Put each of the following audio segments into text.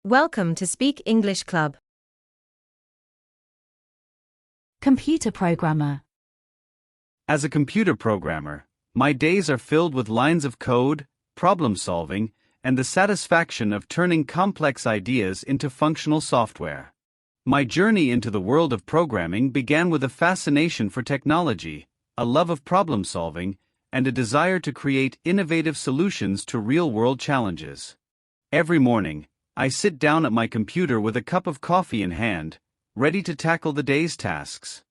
Welcome to Speak English Club. Computer programmer. As a computer programmer, my days are filled with lines of code, problem solving, and the satisfaction of turning complex ideas into functional software. My journey into the world of programming began with a fascination for technology, a love of problem solving, and a desire to create innovative solutions to real-world challenges. Every morning, I sit down at my computer with a cup of coffee in hand, ready to tackle the day's tasks.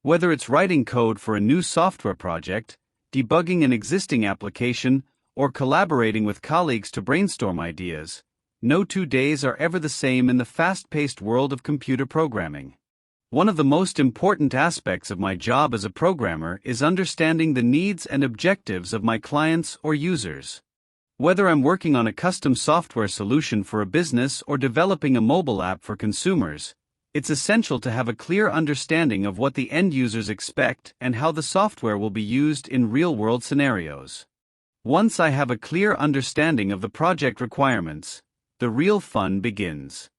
Whether it's writing code for a new software project, debugging an existing application, or collaborating with colleagues to brainstorm ideas, no 2 days are ever the same in the fast-paced world of computer programming. One of the most important aspects of my job as a programmer is understanding the needs and objectives of my clients or users. Whether I'm working on a custom software solution for a business or developing a mobile app for consumers, it's essential to have a clear understanding of what the end users expect and how the software will be used in real-world scenarios. Once I have a clear understanding of the project requirements, the real fun begins.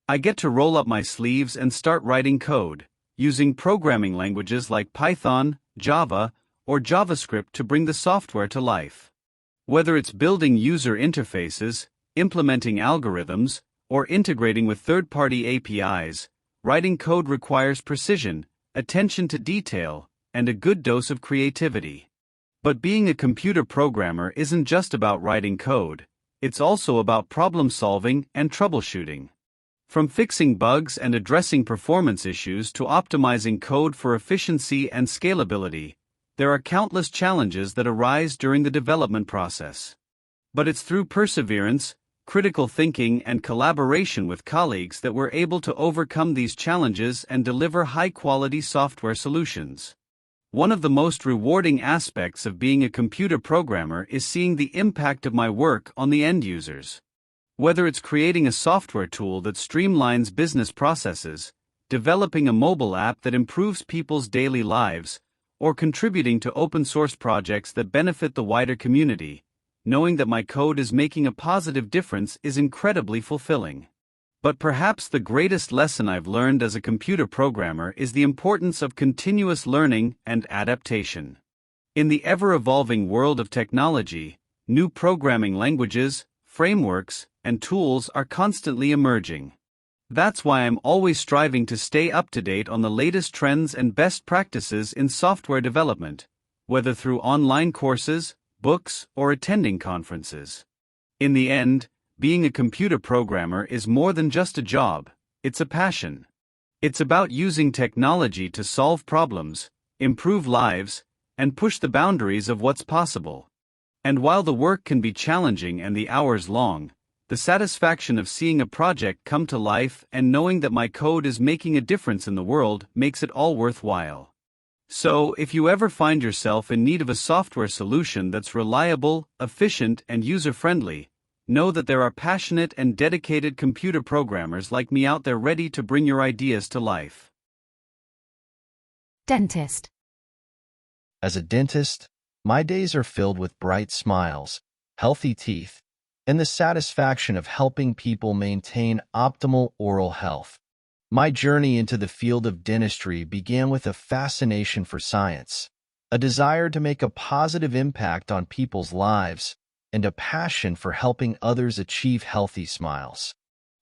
I get to roll up my sleeves and start writing code, using programming languages like Python, Java, or JavaScript to bring the software to life. Whether it's building user interfaces, implementing algorithms, or integrating with third-party APIs, writing code requires precision, attention to detail, and a good dose of creativity. But being a computer programmer isn't just about writing code, it's also about problem solving and troubleshooting. From fixing bugs and addressing performance issues to optimizing code for efficiency and scalability, there are countless challenges that arise during the development process. But it's through perseverance, critical thinking, and collaboration with colleagues that we're able to overcome these challenges and deliver high-quality software solutions. One of the most rewarding aspects of being a computer programmer is seeing the impact of my work on the end users. Whether it's creating a software tool that streamlines business processes, developing a mobile app that improves people's daily lives, or contributing to open-source projects that benefit the wider community, knowing that my code is making a positive difference is incredibly fulfilling. But perhaps the greatest lesson I've learned as a computer programmer is the importance of continuous learning and adaptation. In the ever-evolving world of technology, new programming languages, frameworks, and tools are constantly emerging. That's why I'm always striving to stay up to date on the latest trends and best practices in software development, whether through online courses, books, or attending conferences. In the end, being a computer programmer is more than just a job, it's a passion. It's about using technology to solve problems, improve lives, and push the boundaries of what's possible. And while the work can be challenging and the hours long, the satisfaction of seeing a project come to life and knowing that my code is making a difference in the world makes it all worthwhile. So, if you ever find yourself in need of a software solution that's reliable, efficient, and user-friendly, know that there are passionate and dedicated computer programmers like me out there ready to bring your ideas to life. Dentist. As a dentist, my days are filled with bright smiles, healthy teeth, and the satisfaction of helping people maintain optimal oral health. My journey into the field of dentistry began with a fascination for science, a desire to make a positive impact on people's lives, and a passion for helping others achieve healthy smiles.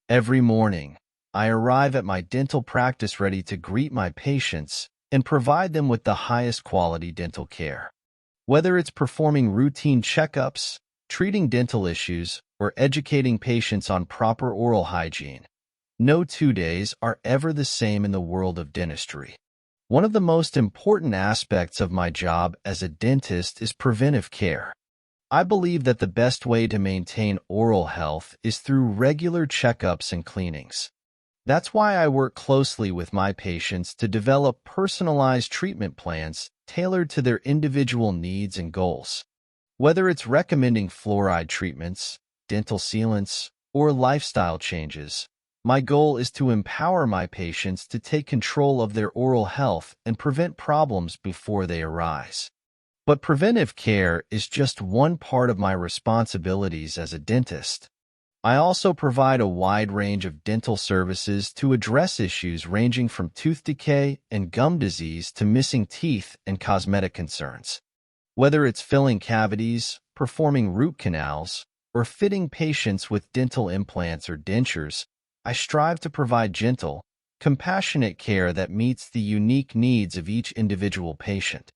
Every morning, I arrive at my dental practice ready to greet my patients and provide them with the highest quality dental care. Whether it's performing routine checkups, treating dental issues, or educating patients on proper oral hygiene, no 2 days are ever the same in the world of dentistry. One of the most important aspects of my job as a dentist is preventive care. I believe that the best way to maintain oral health is through regular checkups and cleanings. That's why I work closely with my patients to develop personalized treatment plans tailored to their individual needs and goals. Whether it's recommending fluoride treatments, dental sealants, or lifestyle changes, my goal is to empower my patients to take control of their oral health and prevent problems before they arise. But preventive care is just one part of my responsibilities as a dentist. I also provide a wide range of dental services to address issues ranging from tooth decay and gum disease to missing teeth and cosmetic concerns. Whether it's filling cavities, performing root canals, or fitting patients with dental implants or dentures, I strive to provide gentle, compassionate care that meets the unique needs of each individual patient.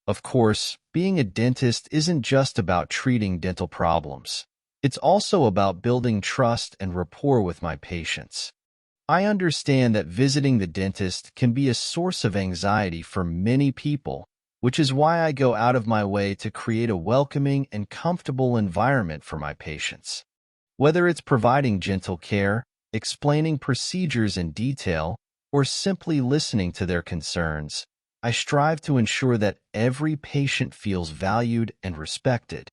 Of course, being a dentist isn't just about treating dental problems. It's also about building trust and rapport with my patients. I understand that visiting the dentist can be a source of anxiety for many people, which is why I go out of my way to create a welcoming and comfortable environment for my patients. Whether it's providing gentle care, explaining procedures in detail, or simply listening to their concerns, I strive to ensure that every patient feels valued and respected.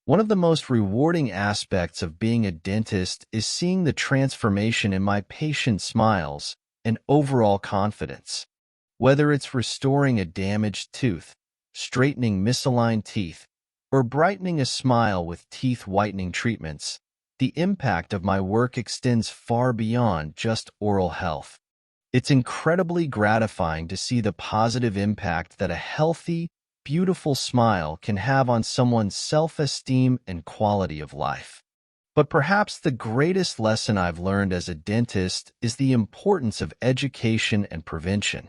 One of the most rewarding aspects of being a dentist is seeing the transformation in my patients' smiles and overall confidence. Whether it's restoring a damaged tooth, straightening misaligned teeth, or brightening a smile with teeth whitening treatments, the impact of my work extends far beyond just oral health. It's incredibly gratifying to see the positive impact that a healthy, beautiful smile can have on someone's self-esteem and quality of life. But perhaps the greatest lesson I've learned as a dentist is the importance of education and prevention.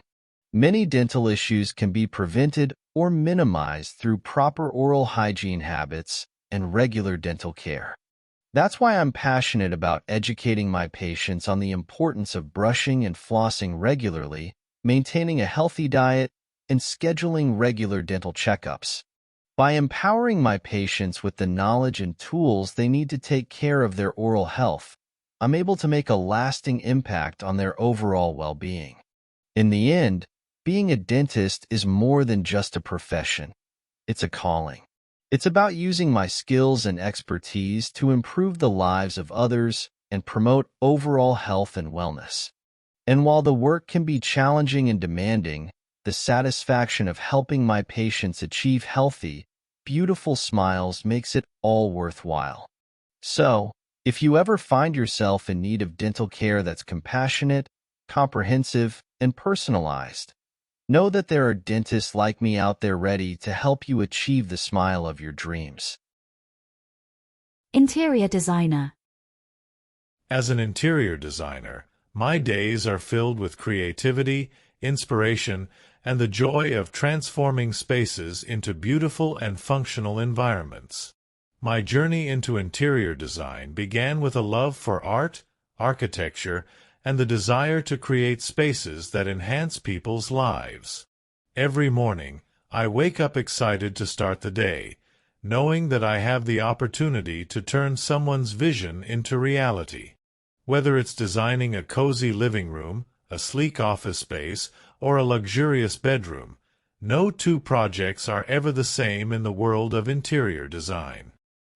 Many dental issues can be prevented or minimized through proper oral hygiene habits and regular dental care. That's why I'm passionate about educating my patients on the importance of brushing and flossing regularly, maintaining a healthy diet, and scheduling regular dental checkups. By empowering my patients with the knowledge and tools they need to take care of their oral health, I'm able to make a lasting impact on their overall well-being. In the end, being a dentist is more than just a profession. It's a calling. It's about using my skills and expertise to improve the lives of others and promote overall health and wellness. And while the work can be challenging and demanding, the satisfaction of helping my patients achieve healthy, beautiful smiles makes it all worthwhile. So, if you ever find yourself in need of dental care that's compassionate, comprehensive, and personalized, know that there are dentists like me out there ready to help you achieve the smile of your dreams. Interior designer. As an interior designer, my days are filled with creativity, inspiration, and the joy of transforming spaces into beautiful and functional environments. My journey into interior design began with a love for art, architecture, and the desire to create spaces that enhance people's lives. Every morning, I wake up excited to start the day, knowing that I have the opportunity to turn someone's vision into reality. Whether it's designing a cozy living room, a sleek office space, or a luxurious bedroom, no two projects are ever the same in the world of interior design.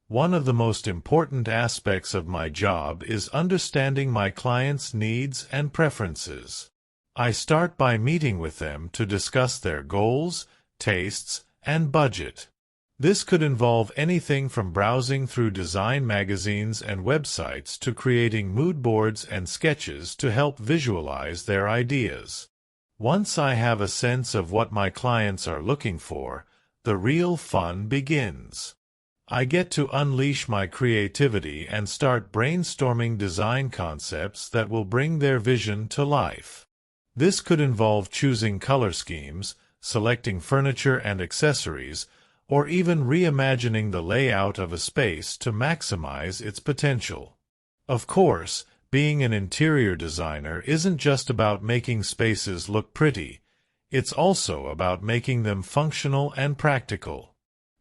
One of the most important aspects of my job is understanding my clients' needs and preferences. I start by meeting with them to discuss their goals, tastes, and budget. This could involve anything from browsing through design magazines and websites to creating mood boards and sketches to help visualize their ideas. Once I have a sense of what my clients are looking for, the real fun begins. I get to unleash my creativity and start brainstorming design concepts that will bring their vision to life. This could involve choosing color schemes, selecting furniture and accessories, or even reimagining the layout of a space to maximize its potential. Of course, being an interior designer isn't just about making spaces look pretty. It's also about making them functional and practical.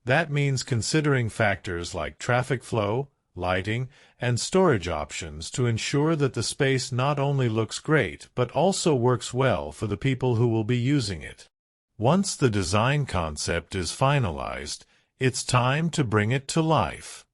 That means considering factors like traffic flow, lighting, and storage options to ensure that the space not only looks great but also works well for the people who will be using it. Once the design concept is finalized, it's time to bring it to life.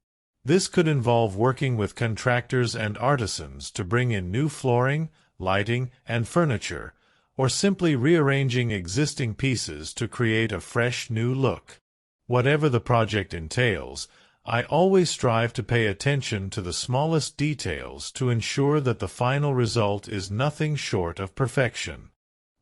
This could involve working with contractors and artisans to bring in new flooring, lighting, and furniture, or simply rearranging existing pieces to create a fresh new look. Whatever the project entails, I always strive to pay attention to the smallest details to ensure that the final result is nothing short of perfection.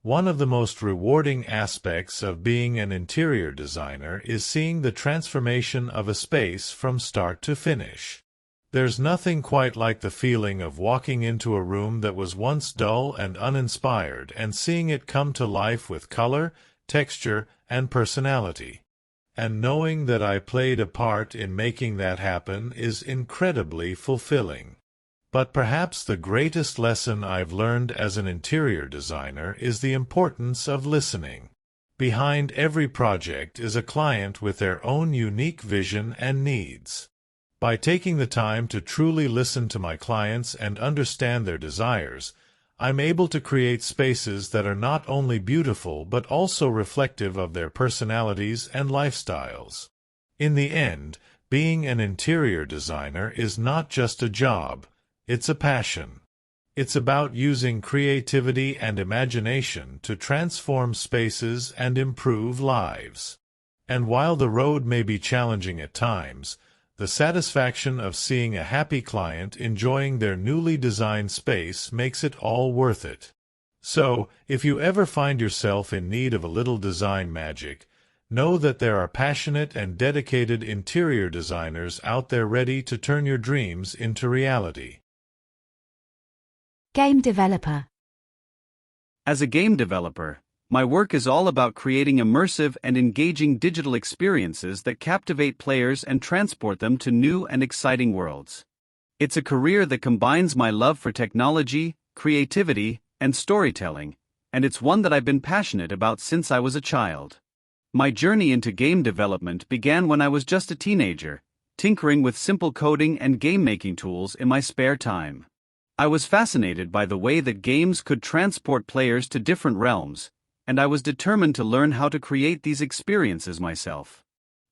One of the most rewarding aspects of being an interior designer is seeing the transformation of a space from start to finish. There's nothing quite like the feeling of walking into a room that was once dull and uninspired and seeing it come to life with color, texture, and personality. And knowing that I played a part in making that happen is incredibly fulfilling. But perhaps the greatest lesson I've learned as an interior designer is the importance of listening. Behind every project is a client with their own unique vision and needs. By taking the time to truly listen to my clients and understand their desires, I'm able to create spaces that are not only beautiful but also reflective of their personalities and lifestyles. In the end, being an interior designer is not just a job, it's a passion. It's about using creativity and imagination to transform spaces and improve lives. And while the road may be challenging at times, the satisfaction of seeing a happy client enjoying their newly designed space makes it all worth it. So, if you ever find yourself in need of a little design magic, know that there are passionate and dedicated interior designers out there ready to turn your dreams into reality. Game developer. As a game developer, my work is all about creating immersive and engaging digital experiences that captivate players and transport them to new and exciting worlds. It's a career that combines my love for technology, creativity, and storytelling, and it's one that I've been passionate about since I was a child. My journey into game development began when I was just a teenager, tinkering with simple coding and game-making tools in my spare time. I was fascinated by the way that games could transport players to different realms, and I was determined to learn how to create these experiences myself.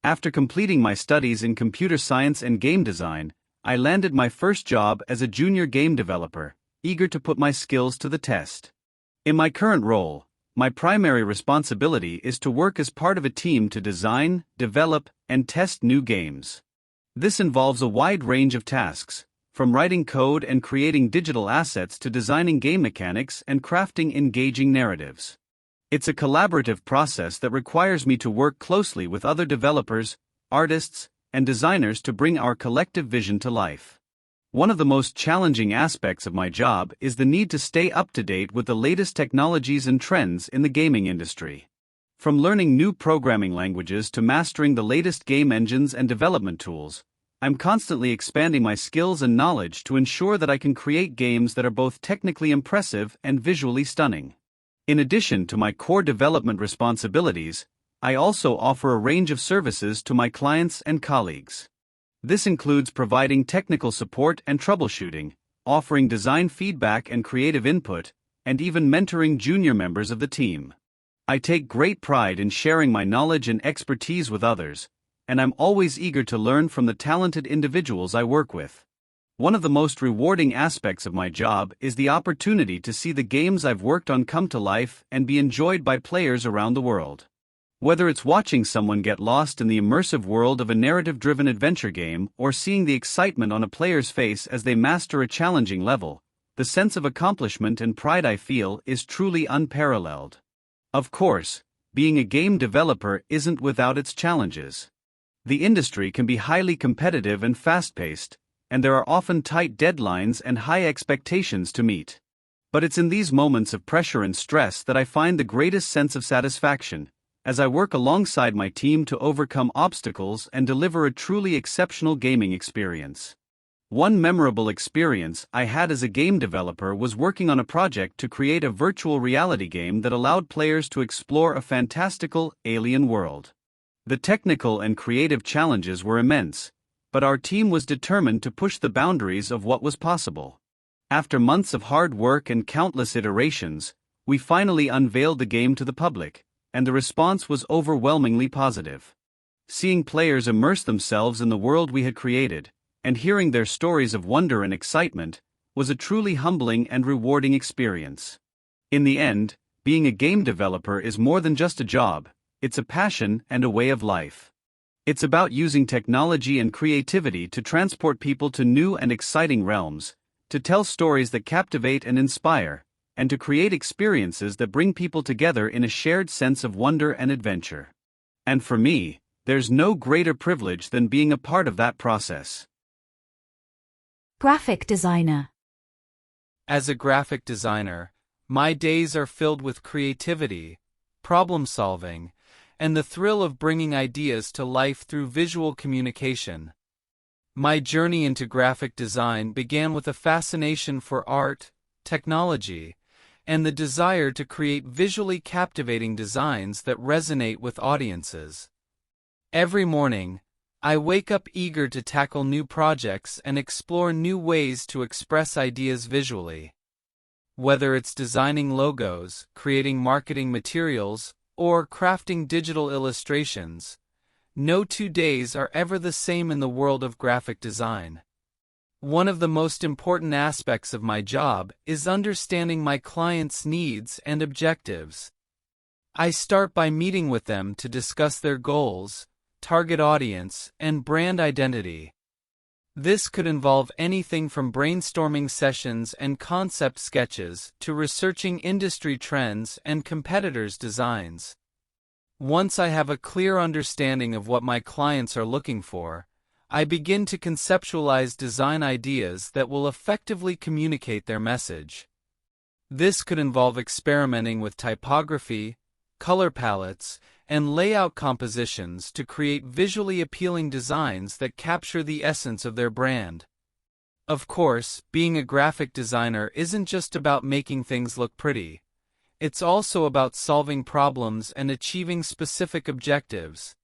After completing my studies in computer science and game design, I landed my first job as a junior game developer, eager to put my skills to the test. In my current role, my primary responsibility is to work as part of a team to design, develop, and test new games. This involves a wide range of tasks, from writing code and creating digital assets to designing game mechanics and crafting engaging narratives. It's a collaborative process that requires me to work closely with other developers, artists, and designers to bring our collective vision to life. One of the most challenging aspects of my job is the need to stay up to date with the latest technologies and trends in the gaming industry. From learning new programming languages to mastering the latest game engines and development tools, I'm constantly expanding my skills and knowledge to ensure that I can create games that are both technically impressive and visually stunning. In addition to my core development responsibilities, I also offer a range of services to my clients and colleagues. This includes providing technical support and troubleshooting, offering design feedback and creative input, and even mentoring junior members of the team. I take great pride in sharing my knowledge and expertise with others, and I'm always eager to learn from the talented individuals I work with. One of the most rewarding aspects of my job is the opportunity to see the games I've worked on come to life and be enjoyed by players around the world. Whether it's watching someone get lost in the immersive world of a narrative-driven adventure game or seeing the excitement on a player's face as they master a challenging level, the sense of accomplishment and pride I feel is truly unparalleled. Of course, being a game developer isn't without its challenges. The industry can be highly competitive and fast-paced, and there are often tight deadlines and high expectations to meet. But it's in these moments of pressure and stress that I find the greatest sense of satisfaction, as I work alongside my team to overcome obstacles and deliver a truly exceptional gaming experience. One memorable experience I had as a game developer was working on a project to create a virtual reality game that allowed players to explore a fantastical, alien world. The technical and creative challenges were immense, but our team was determined to push the boundaries of what was possible. After months of hard work and countless iterations, we finally unveiled the game to the public, and the response was overwhelmingly positive. Seeing players immerse themselves in the world we had created, and hearing their stories of wonder and excitement, was a truly humbling and rewarding experience. In the end, being a game developer is more than just a job, it's a passion and a way of life. It's about using technology and creativity to transport people to new and exciting realms, to tell stories that captivate and inspire, and to create experiences that bring people together in a shared sense of wonder and adventure. And for me, there's no greater privilege than being a part of that process. Graphic designer. As a graphic designer, my days are filled with creativity, problem solving, and the thrill of bringing ideas to life through visual communication. My journey into graphic design began with a fascination for art, technology, and the desire to create visually captivating designs that resonate with audiences. Every morning, I wake up eager to tackle new projects and explore new ways to express ideas visually. Whether it's designing logos, creating marketing materials, or crafting digital illustrations, no 2 days are ever the same in the world of graphic design. One of the most important aspects of my job is understanding my clients' needs and objectives. I start by meeting with them to discuss their goals, target audience, and brand identity. This could involve anything from brainstorming sessions and concept sketches to researching industry trends and competitors' designs. Once I have a clear understanding of what my clients are looking for, I begin to conceptualize design ideas that will effectively communicate their message. This could involve experimenting with typography, color palettes, and layout compositions to create visually appealing designs that capture the essence of their brand. Of course, being a graphic designer isn't just about making things look pretty. It's also about solving problems and achieving specific objectives.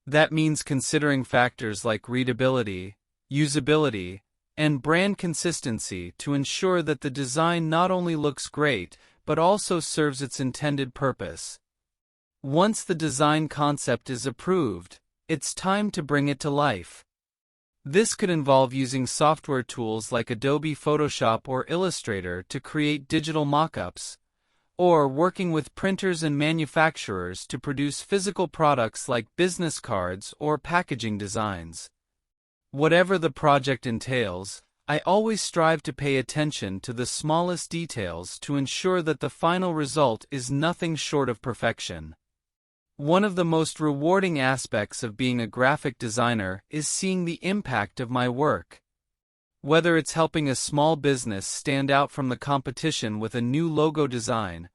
That means considering factors like readability, usability, and brand consistency to ensure that the design not only looks great, but also serves its intended purpose. Once the design concept is approved, it's time to bring it to life. This could involve using software tools like Adobe Photoshop or Illustrator to create digital mock-ups, or working with printers and manufacturers to produce physical products like business cards or packaging designs. Whatever the project entails, I always strive to pay attention to the smallest details to ensure that the final result is nothing short of perfection. One of the most rewarding aspects of being a graphic designer is seeing the impact of my work. Whether it's helping a small business stand out from the competition with a new logo design,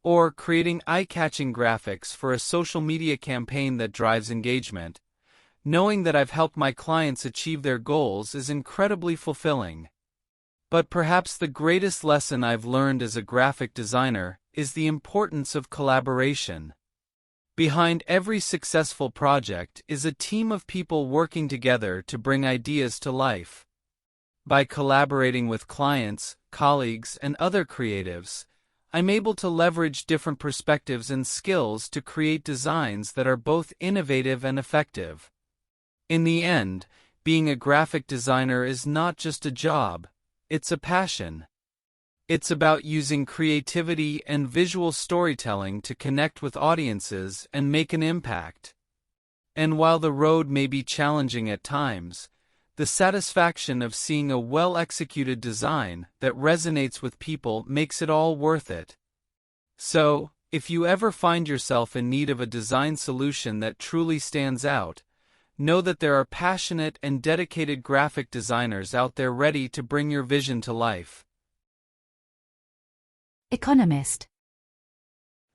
or creating eye-catching graphics for a social media campaign that drives engagement, knowing that I've helped my clients achieve their goals is incredibly fulfilling. But perhaps the greatest lesson I've learned as a graphic designer is the importance of collaboration. Behind every successful project is a team of people working together to bring ideas to life. By collaborating with clients, colleagues, and other creatives, I'm able to leverage different perspectives and skills to create designs that are both innovative and effective. In the end, being a graphic designer is not just a job, it's a passion. It's about using creativity and visual storytelling to connect with audiences and make an impact. And while the road may be challenging at times, the satisfaction of seeing a well-executed design that resonates with people makes it all worth it. So, if you ever find yourself in need of a design solution that truly stands out, know that there are passionate and dedicated graphic designers out there ready to bring your vision to life. Economist.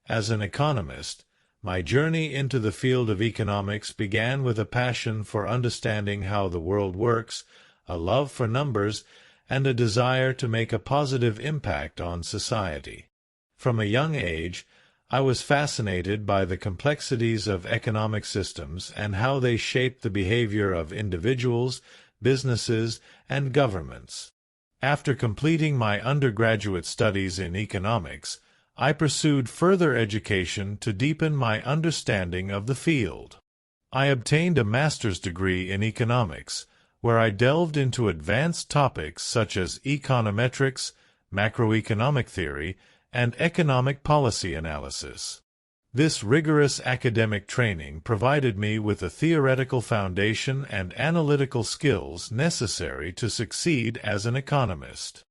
As an economist, my journey into the field of economics began with a passion for understanding how the world works, a love for numbers, and a desire to make a positive impact on society. From a young age, I was fascinated by the complexities of economic systems and how they shape the behavior of individuals, businesses, and governments. After completing my undergraduate studies in economics, I pursued further education to deepen my understanding of the field. I obtained a master's degree in economics, where I delved into advanced topics such as econometrics, macroeconomic theory, and economic policy analysis. This rigorous academic training provided me with a theoretical foundation and analytical skills necessary to succeed as an economist.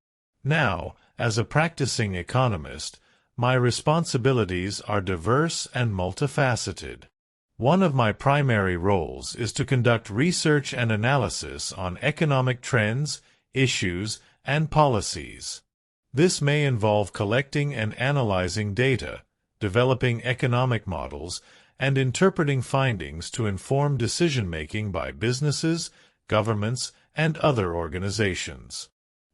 Now, as a practicing economist, my responsibilities are diverse and multifaceted. One of my primary roles is to conduct research and analysis on economic trends, issues, and policies. This may involve collecting and analyzing data, developing economic models, and interpreting findings to inform decision-making by businesses, governments, and other organizations.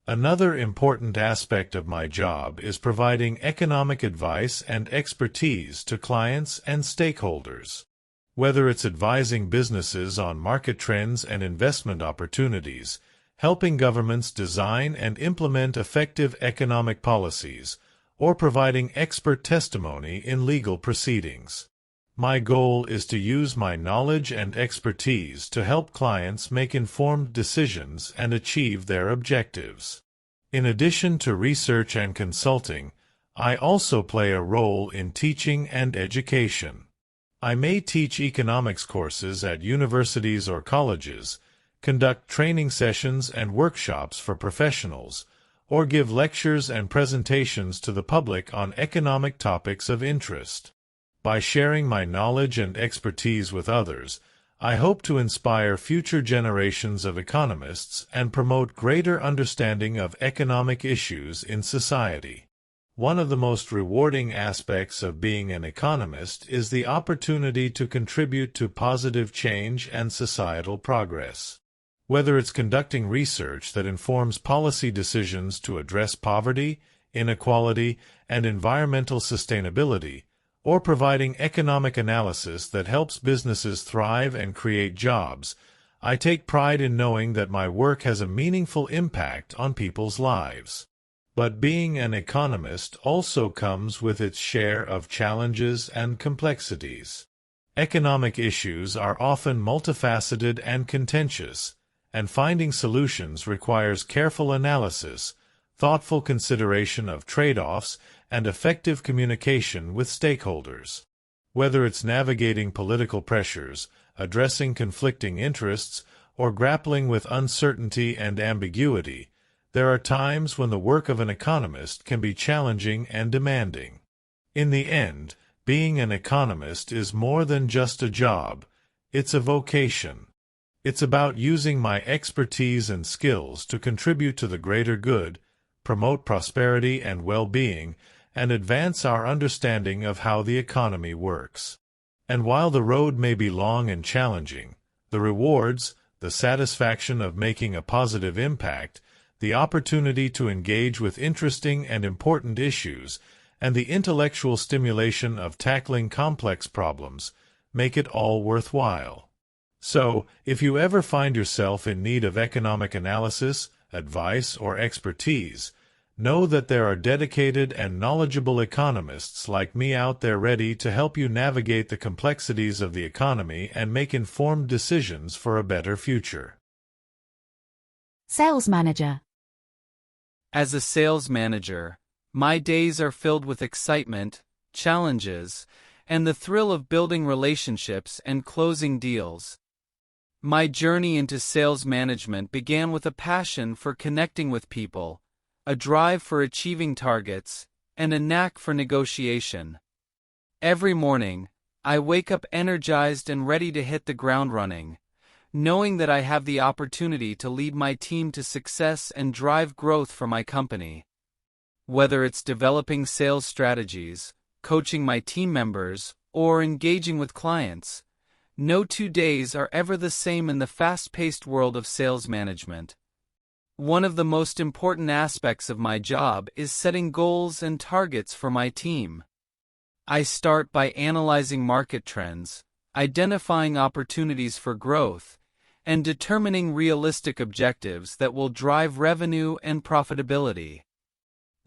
Another important aspect of my job is providing economic advice and expertise to clients and stakeholders. Whether it's advising businesses on market trends and investment opportunities, helping governments design and implement effective economic policies, or providing expert testimony in legal proceedings. My goal is to use my knowledge and expertise to help clients make informed decisions and achieve their objectives. In addition to research and consulting, I also play a role in teaching and education. I may teach economics courses at universities or colleges, conduct training sessions and workshops for professionals, or give lectures and presentations to the public on economic topics of interest. By sharing my knowledge and expertise with others, I hope to inspire future generations of economists and promote greater understanding of economic issues in society. One of the most rewarding aspects of being an economist is the opportunity to contribute to positive change and societal progress. Whether it's conducting research that informs policy decisions to address poverty, inequality, and environmental sustainability, or providing economic analysis that helps businesses thrive and create jobs, I take pride in knowing that my work has a meaningful impact on people's lives. But being an economist also comes with its share of challenges and complexities. Economic issues are often multifaceted and contentious, and finding solutions requires careful analysis, thoughtful consideration of trade-offs, and effective communication with stakeholders. Whether it's navigating political pressures, addressing conflicting interests, or grappling with uncertainty and ambiguity, there are times when the work of an economist can be challenging and demanding. In the end, being an economist is more than just a job, it's a vocation. It's about using my expertise and skills to contribute to the greater good, promote prosperity and well-being, and advance our understanding of how the economy works. And while the road may be long and challenging, the rewards, the satisfaction of making a positive impact, the opportunity to engage with interesting and important issues, and the intellectual stimulation of tackling complex problems make it all worthwhile. So, if you ever find yourself in need of economic analysis, advice, or expertise, know that there are dedicated and knowledgeable economists like me out there ready to help you navigate the complexities of the economy and make informed decisions for a better future. Sales manager. As a sales manager, my days are filled with excitement, challenges, and the thrill of building relationships and closing deals. My journey into sales management began with a passion for connecting with people, a drive for achieving targets, and a knack for negotiation. Every morning, I wake up energized and ready to hit the ground running, knowing that I have the opportunity to lead my team to success and drive growth for my company. Whether it's developing sales strategies, coaching my team members, or engaging with clients, no 2 days are ever the same in the fast-paced world of sales management. One of the most important aspects of my job is setting goals and targets for my team. I start by analyzing market trends, identifying opportunities for growth, and determining realistic objectives that will drive revenue and profitability.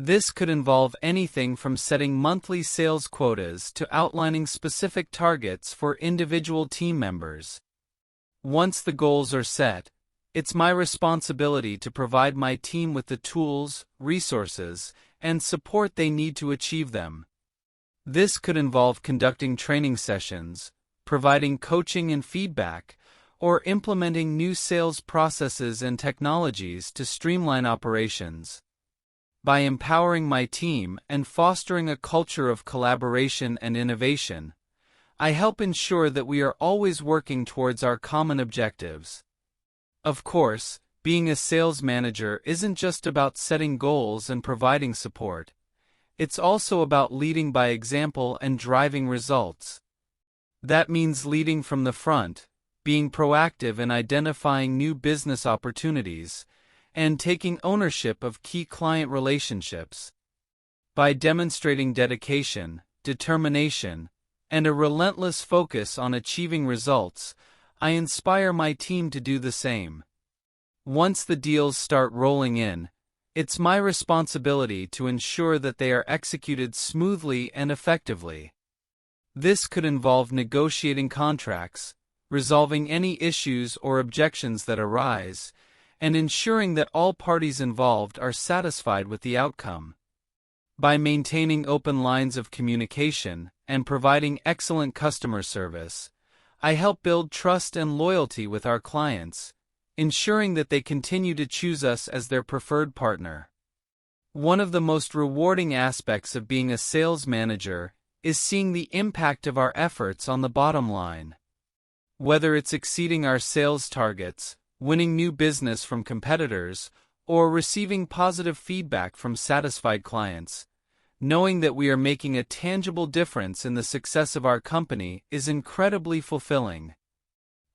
This could involve anything from setting monthly sales quotas to outlining specific targets for individual team members. Once the goals are set, it's my responsibility to provide my team with the tools, resources, and support they need to achieve them. This could involve conducting training sessions, providing coaching and feedback, or implementing new sales processes and technologies to streamline operations. By empowering my team and fostering a culture of collaboration and innovation, I help ensure that we are always working towards our common objectives. Of course, being a sales manager isn't just about setting goals and providing support. It's also about leading by example and driving results. That means leading from the front, being proactive in identifying new business opportunities, and taking ownership of key client relationships. By demonstrating dedication, determination, and a relentless focus on achieving results, I inspire my team to do the same. Once the deals start rolling in, it's my responsibility to ensure that they are executed smoothly and effectively. This could involve negotiating contracts, resolving any issues or objections that arise, and ensuring that all parties involved are satisfied with the outcome. By maintaining open lines of communication and providing excellent customer service, I help build trust and loyalty with our clients, ensuring that they continue to choose us as their preferred partner. One of the most rewarding aspects of being a sales manager is seeing the impact of our efforts on the bottom line. Whether it's exceeding our sales targets, winning new business from competitors, or receiving positive feedback from satisfied clients, knowing that we are making a tangible difference in the success of our company is incredibly fulfilling.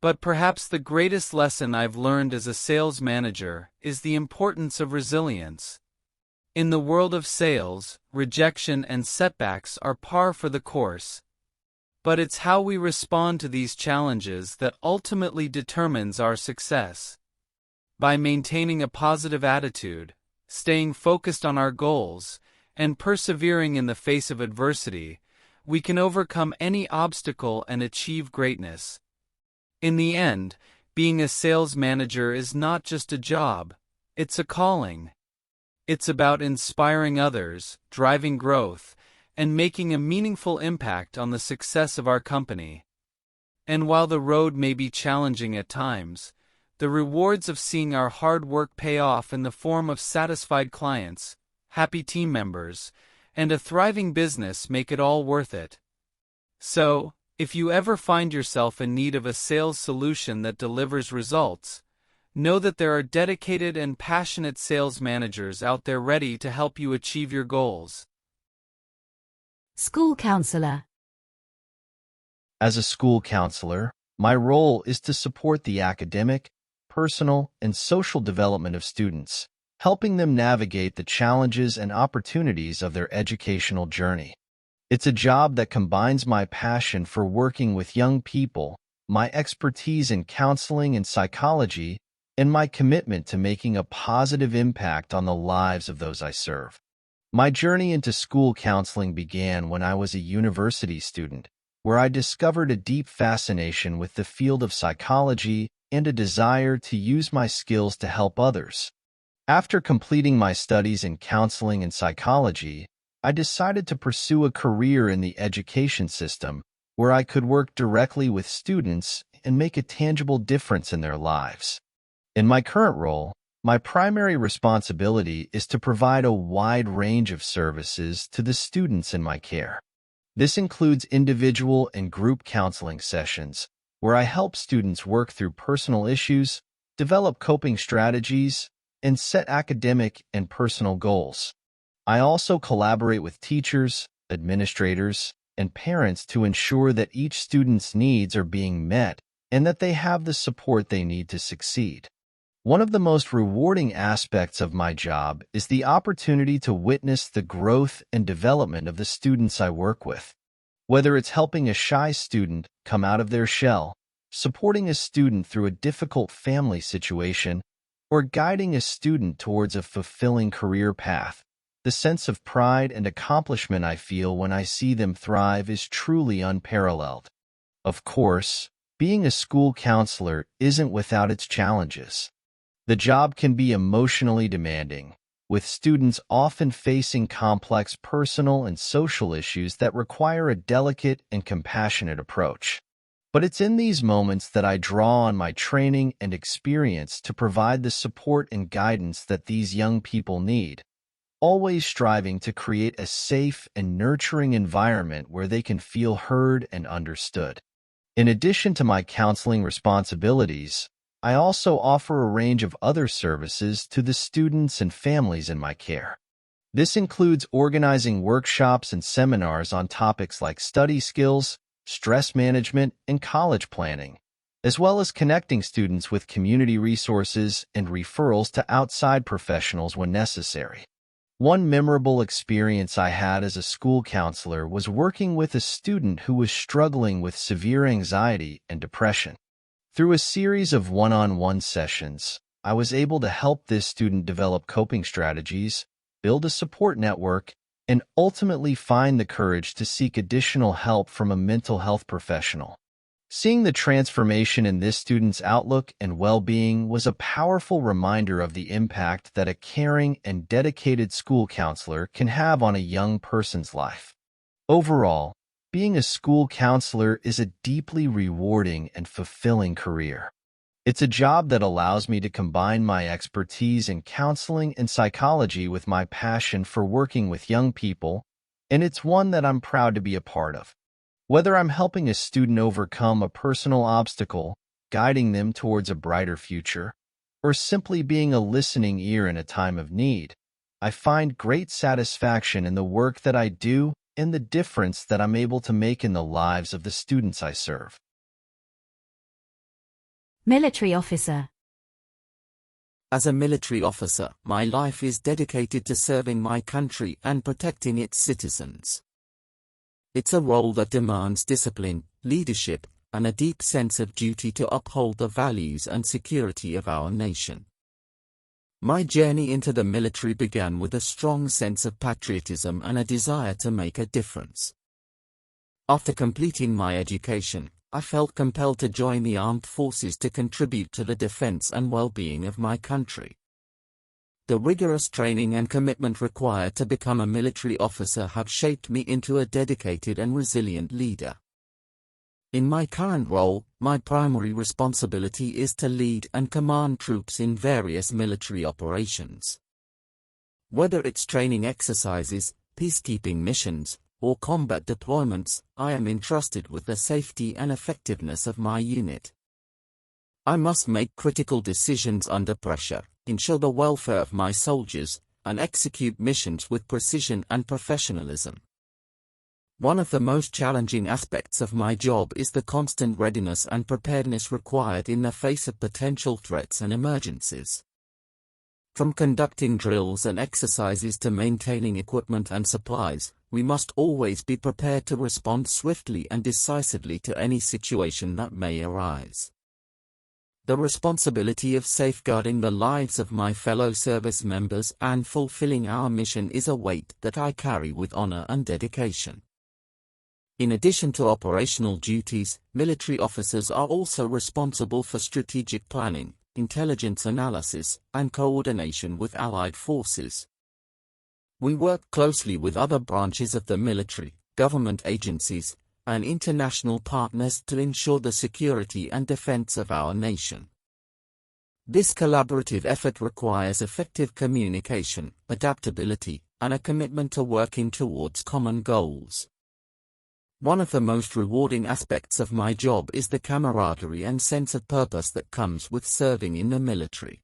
But perhaps the greatest lesson I've learned as a sales manager is the importance of resilience. In the world of sales, rejection and setbacks are par for the course. But it's how we respond to these challenges that ultimately determines our success. By maintaining a positive attitude, staying focused on our goals, and persevering in the face of adversity, we can overcome any obstacle and achieve greatness. In the end, being a sales manager is not just a job, it's a calling. It's about inspiring others, driving growth, and making a meaningful impact on the success of our company. And while the road may be challenging at times, the rewards of seeing our hard work pay off in the form of satisfied clients, happy team members, and a thriving business make it all worth it. So, if you ever find yourself in need of a sales solution that delivers results, know that there are dedicated and passionate sales managers out there ready to help you achieve your goals. School counselor. As a school counselor, my role is to support the academic, personal, and social development of students, helping them navigate the challenges and opportunities of their educational journey. It's a job that combines my passion for working with young people, my expertise in counseling and psychology, and my commitment to making a positive impact on the lives of those I serve. My journey into school counseling began when I was a university student, where I discovered a deep fascination with the field of psychology and a desire to use my skills to help others. After completing my studies in counseling and psychology, I decided to pursue a career in the education system where I could work directly with students and make a tangible difference in their lives. In my current role, my primary responsibility is to provide a wide range of services to the students in my care. This includes individual and group counseling sessions, where I help students work through personal issues, develop coping strategies, and set academic and personal goals. I also collaborate with teachers, administrators, and parents to ensure that each student's needs are being met and that they have the support they need to succeed. One of the most rewarding aspects of my job is the opportunity to witness the growth and development of the students I work with. Whether it's helping a shy student come out of their shell, supporting a student through a difficult family situation, or guiding a student towards a fulfilling career path, the sense of pride and accomplishment I feel when I see them thrive is truly unparalleled. Of course, being a school counselor isn't without its challenges. The job can be emotionally demanding, with students often facing complex personal and social issues that require a delicate and compassionate approach. But it's in these moments that I draw on my training and experience to provide the support and guidance that these young people need, always striving to create a safe and nurturing environment where they can feel heard and understood. In addition to my counseling responsibilities, I also offer a range of other services to the students and families in my care. This includes organizing workshops and seminars on topics like study skills, stress management, and college planning, as well as connecting students with community resources and referrals to outside professionals when necessary. One memorable experience I had as a school counselor was working with a student who was struggling with severe anxiety and depression. Through a series of one-on-one sessions, I was able to help this student develop coping strategies, build a support network, and ultimately find the courage to seek additional help from a mental health professional. Seeing the transformation in this student's outlook and well-being was a powerful reminder of the impact that a caring and dedicated school counselor can have on a young person's life. Overall, being a school counselor is a deeply rewarding and fulfilling career. It's a job that allows me to combine my expertise in counseling and psychology with my passion for working with young people, and it's one that I'm proud to be a part of. Whether I'm helping a student overcome a personal obstacle, guiding them towards a brighter future, or simply being a listening ear in a time of need, I find great satisfaction in the work that I do and the difference that I'm able to make in the lives of the students I serve. Military officer. As a military officer, my life is dedicated to serving my country and protecting its citizens. It's a role that demands discipline, leadership, and a deep sense of duty to uphold the values and security of our nation. My journey into the military began with a strong sense of patriotism and a desire to make a difference. After completing my education, I felt compelled to join the armed forces to contribute to the defense and well-being of my country. The rigorous training and commitment required to become a military officer have shaped me into a dedicated and resilient leader. In my current role, my primary responsibility is to lead and command troops in various military operations. Whether it's training exercises, peacekeeping missions, or combat deployments, I am entrusted with the safety and effectiveness of my unit. I must make critical decisions under pressure, ensure the welfare of my soldiers, and execute missions with precision and professionalism. One of the most challenging aspects of my job is the constant readiness and preparedness required in the face of potential threats and emergencies. From conducting drills and exercises to maintaining equipment and supplies, we must always be prepared to respond swiftly and decisively to any situation that may arise. The responsibility of safeguarding the lives of my fellow service members and fulfilling our mission is a weight that I carry with honor and dedication. In addition to operational duties, military officers are also responsible for strategic planning, intelligence analysis, and coordination with allied forces. We work closely with other branches of the military, government agencies, and international partners to ensure the security and defense of our nation. This collaborative effort requires effective communication, adaptability, and a commitment to working towards common goals. One of the most rewarding aspects of my job is the camaraderie and sense of purpose that comes with serving in the military.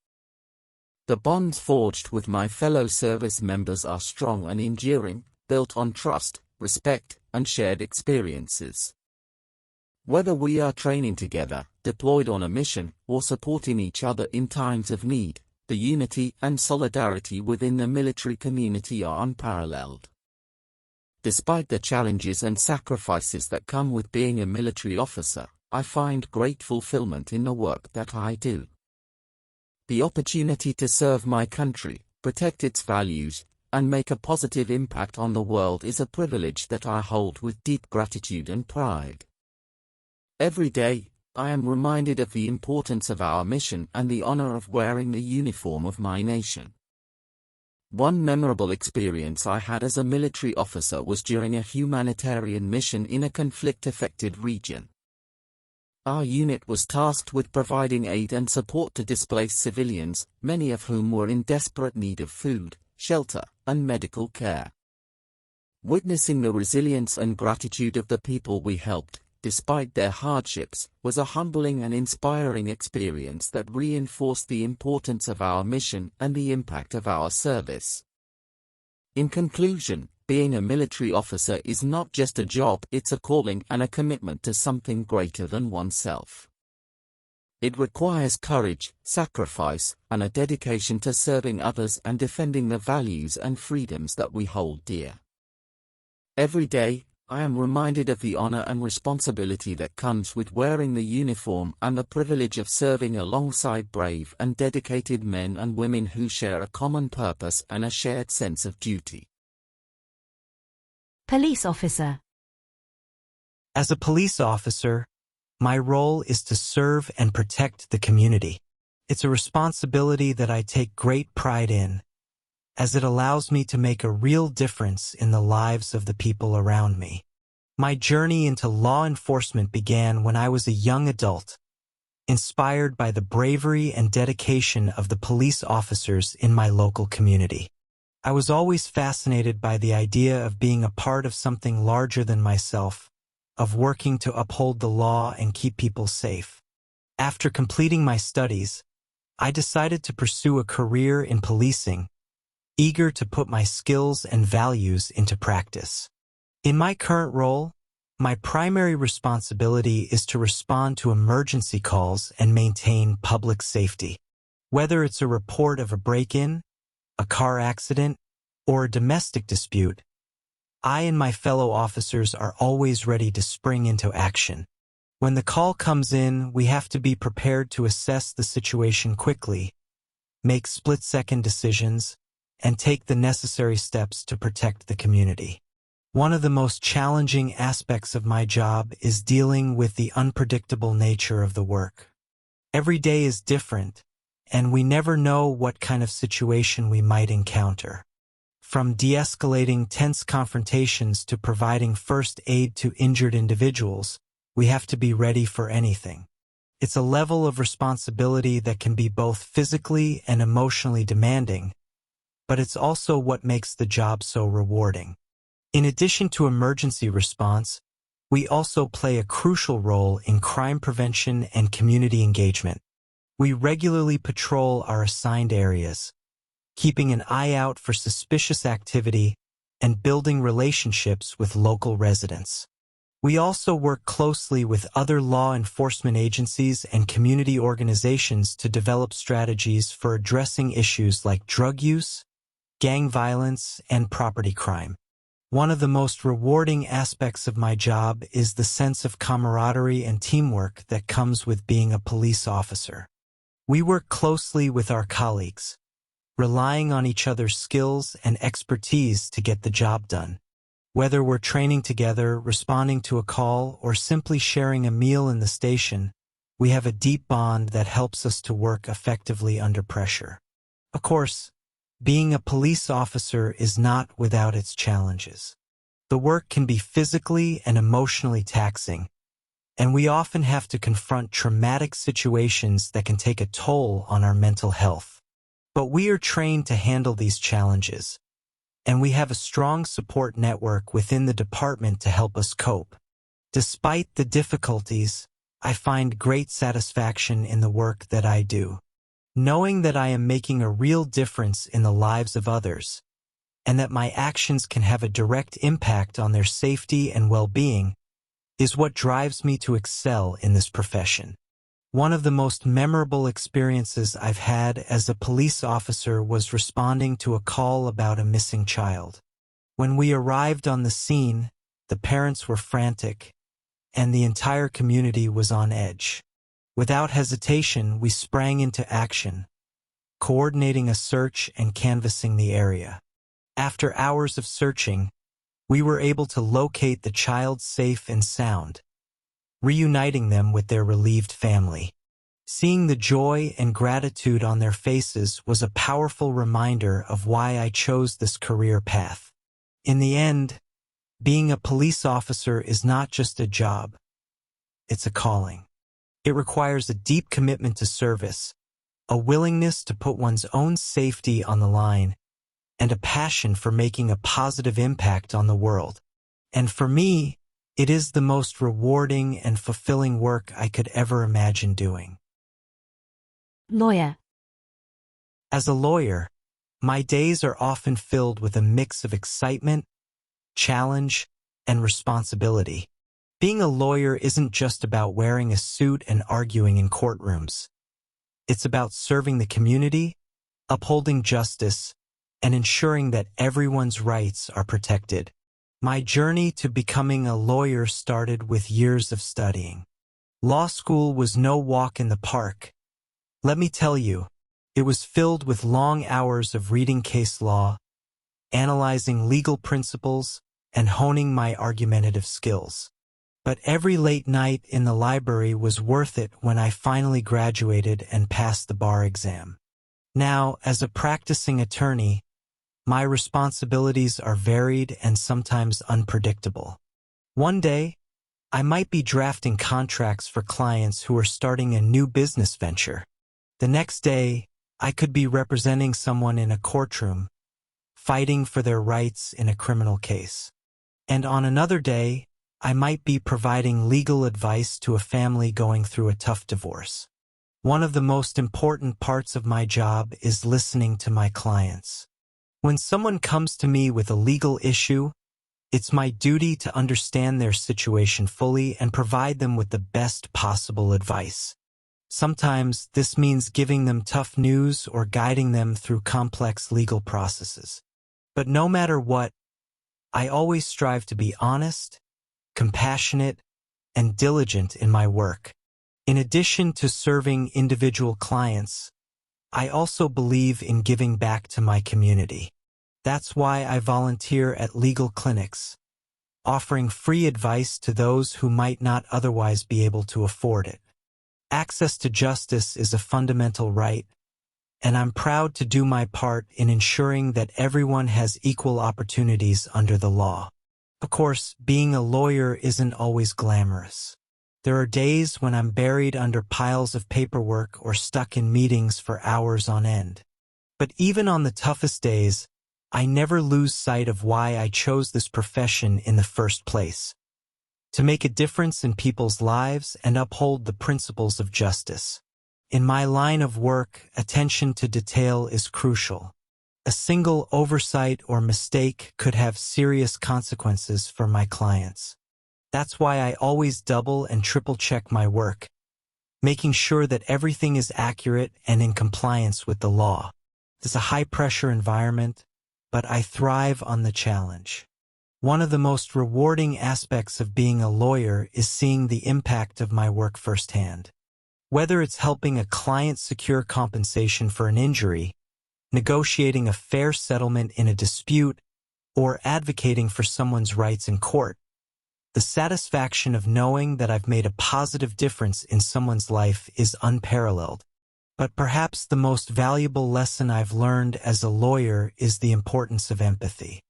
The bonds forged with my fellow service members are strong and enduring, built on trust, respect, and shared experiences. Whether we are training together, deployed on a mission, or supporting each other in times of need, the unity and solidarity within the military community are unparalleled. Despite the challenges and sacrifices that come with being a military officer, I find great fulfillment in the work that I do. The opportunity to serve my country, protect its values, and make a positive impact on the world is a privilege that I hold with deep gratitude and pride. Every day, I am reminded of the importance of our mission and the honor of wearing the uniform of my nation. One memorable experience I had as a military officer was during a humanitarian mission in a conflict-affected region. Our unit was tasked with providing aid and support to displaced civilians, many of whom were in desperate need of food, shelter, and medical care. Witnessing the resilience and gratitude of the people we helped, despite their hardships, was a humbling and inspiring experience that reinforced the importance of our mission and the impact of our service. In conclusion, being a military officer is not just a job, it's a calling and a commitment to something greater than oneself. It requires courage, sacrifice, and a dedication to serving others and defending the values and freedoms that we hold dear. Every day, I am reminded of the honor and responsibility that comes with wearing the uniform and the privilege of serving alongside brave and dedicated men and women who share a common purpose and a shared sense of duty. Police officer. As a police officer, my role is to serve and protect the community. It's a responsibility that I take great pride in, as it allows me to make a real difference in the lives of the people around me. My journey into law enforcement began when I was a young adult, inspired by the bravery and dedication of the police officers in my local community. I was always fascinated by the idea of being a part of something larger than myself, of working to uphold the law and keep people safe. After completing my studies, I decided to pursue a career in policing, eager to put my skills and values into practice. In my current role, my primary responsibility is to respond to emergency calls and maintain public safety. Whether it's a report of a break-in, a car accident, or a domestic dispute, I and my fellow officers are always ready to spring into action. When the call comes in, we have to be prepared to assess the situation quickly, make split-second decisions, and take the necessary steps to protect the community. One of the most challenging aspects of my job is dealing with the unpredictable nature of the work. Every day is different, and we never know what kind of situation we might encounter. From de-escalating tense confrontations to providing first aid to injured individuals, we have to be ready for anything. It's a level of responsibility that can be both physically and emotionally demanding, but it's also what makes the job so rewarding. In addition to emergency response, we also play a crucial role in crime prevention and community engagement. We regularly patrol our assigned areas, keeping an eye out for suspicious activity and building relationships with local residents. We also work closely with other law enforcement agencies and community organizations to develop strategies for addressing issues like drug use, gang violence, and property crime. One of the most rewarding aspects of my job is the sense of camaraderie and teamwork that comes with being a police officer. We work closely with our colleagues, relying on each other's skills and expertise to get the job done. Whether we're training together, responding to a call, or simply sharing a meal in the station, we have a deep bond that helps us to work effectively under pressure. Of course, being a police officer is not without its challenges. The work can be physically and emotionally taxing, and we often have to confront traumatic situations that can take a toll on our mental health. But we are trained to handle these challenges, and we have a strong support network within the department to help us cope. Despite the difficulties, I find great satisfaction in the work that I do. Knowing that I am making a real difference in the lives of others, and that my actions can have a direct impact on their safety and well-being, is what drives me to excel in this profession. One of the most memorable experiences I've had as a police officer was responding to a call about a missing child. When we arrived on the scene, the parents were frantic, and the entire community was on edge. Without hesitation, we sprang into action, coordinating a search and canvassing the area. After hours of searching, we were able to locate the child safe and sound, reuniting them with their relieved family. Seeing the joy and gratitude on their faces was a powerful reminder of why I chose this career path. In the end, being a police officer is not just a job, it's a calling. It requires a deep commitment to service, a willingness to put one's own safety on the line, and a passion for making a positive impact on the world. And for me, it is the most rewarding and fulfilling work I could ever imagine doing. Lawyer. As a lawyer, my days are often filled with a mix of excitement, challenge, and responsibility. Being a lawyer isn't just about wearing a suit and arguing in courtrooms. It's about serving the community, upholding justice, and ensuring that everyone's rights are protected. My journey to becoming a lawyer started with years of studying. Law school was no walk in the park. Let me tell you, it was filled with long hours of reading case law, analyzing legal principles, and honing my argumentative skills. But every late night in the library was worth it when I finally graduated and passed the bar exam. Now, as a practicing attorney, my responsibilities are varied and sometimes unpredictable. One day, I might be drafting contracts for clients who are starting a new business venture. The next day, I could be representing someone in a courtroom, fighting for their rights in a criminal case. And on another day, I might be providing legal advice to a family going through a tough divorce. One of the most important parts of my job is listening to my clients. When someone comes to me with a legal issue, it's my duty to understand their situation fully and provide them with the best possible advice. Sometimes this means giving them tough news or guiding them through complex legal processes. But no matter what, I always strive to be honest, compassionate, and diligent in my work. In addition to serving individual clients, I also believe in giving back to my community. That's why I volunteer at legal clinics, offering free advice to those who might not otherwise be able to afford it. Access to justice is a fundamental right, and I'm proud to do my part in ensuring that everyone has equal opportunities under the law. Of course, being a lawyer isn't always glamorous. There are days when I'm buried under piles of paperwork or stuck in meetings for hours on end. But even on the toughest days, I never lose sight of why I chose this profession in the first place. To make a difference in people's lives and uphold the principles of justice. In my line of work, attention to detail is crucial. A single oversight or mistake could have serious consequences for my clients. That's why I always double and triple check my work, making sure that everything is accurate and in compliance with the law. It's a high-pressure environment, but I thrive on the challenge. One of the most rewarding aspects of being a lawyer is seeing the impact of my work firsthand. Whether it's helping a client secure compensation for an injury, negotiating a fair settlement in a dispute, or advocating for someone's rights in court, the satisfaction of knowing that I've made a positive difference in someone's life is unparalleled. But perhaps the most valuable lesson I've learned as a lawyer is the importance of empathy.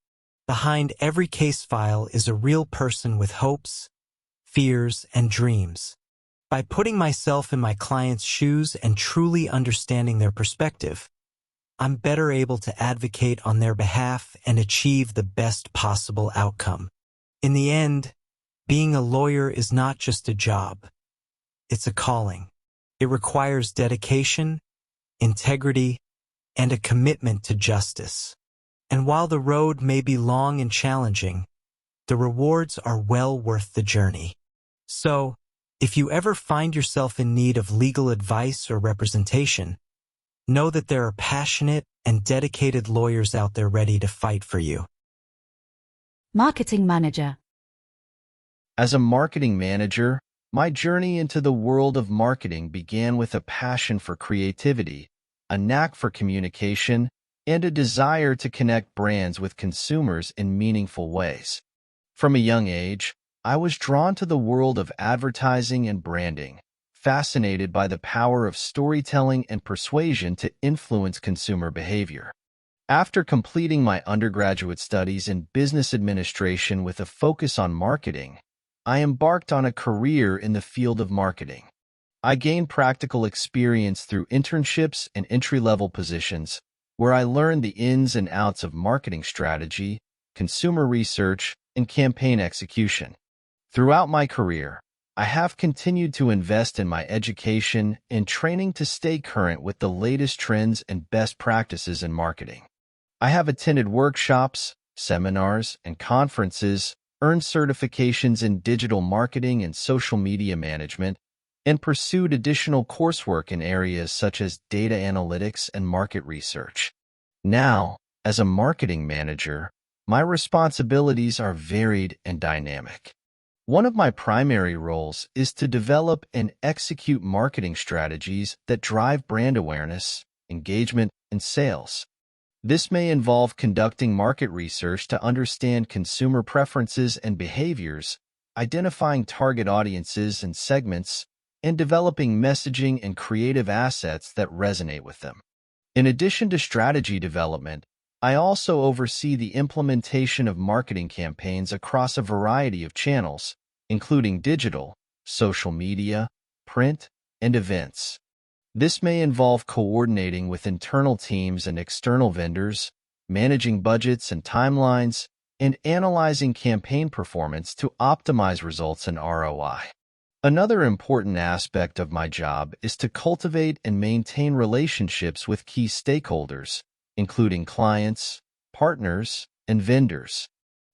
Behind every case file is a real person with hopes, fears, and dreams. By putting myself in my client's shoes and truly understanding their perspective, I'm better able to advocate on their behalf and achieve the best possible outcome. In the end, being a lawyer is not just a job. It's a calling. It requires dedication, integrity, and a commitment to justice. And while the road may be long and challenging, the rewards are well worth the journey. So, if you ever find yourself in need of legal advice or representation, know that there are passionate and dedicated lawyers out there ready to fight for you. Marketing manager. As a marketing manager, my journey into the world of marketing began with a passion for creativity, a knack for communication, and a desire to connect brands with consumers in meaningful ways. From a young age, I was drawn to the world of advertising and branding, fascinated by the power of storytelling and persuasion to influence consumer behavior. After completing my undergraduate studies in business administration with a focus on marketing, I embarked on a career in the field of marketing. I gained practical experience through internships and entry-level positions, where I learned the ins and outs of marketing strategy, consumer research, and campaign execution. Throughout my career, I have continued to invest in my education and training to stay current with the latest trends and best practices in marketing. I have attended workshops, seminars, and conferences, earned certifications in digital marketing and social media management, and pursued additional coursework in areas such as data analytics and market research. Now, as a marketing manager, my responsibilities are varied and dynamic. One of my primary roles is to develop and execute marketing strategies that drive brand awareness, engagement, and sales. This may involve conducting market research to understand consumer preferences and behaviors, identifying target audiences and segments, and developing messaging and creative assets that resonate with them. In addition to strategy development, I also oversee the implementation of marketing campaigns across a variety of channels, including digital, social media, print, and events. This may involve coordinating with internal teams and external vendors, managing budgets and timelines, and analyzing campaign performance to optimize results and ROI. Another important aspect of my job is to cultivate and maintain relationships with key stakeholders, including clients, partners, and vendors.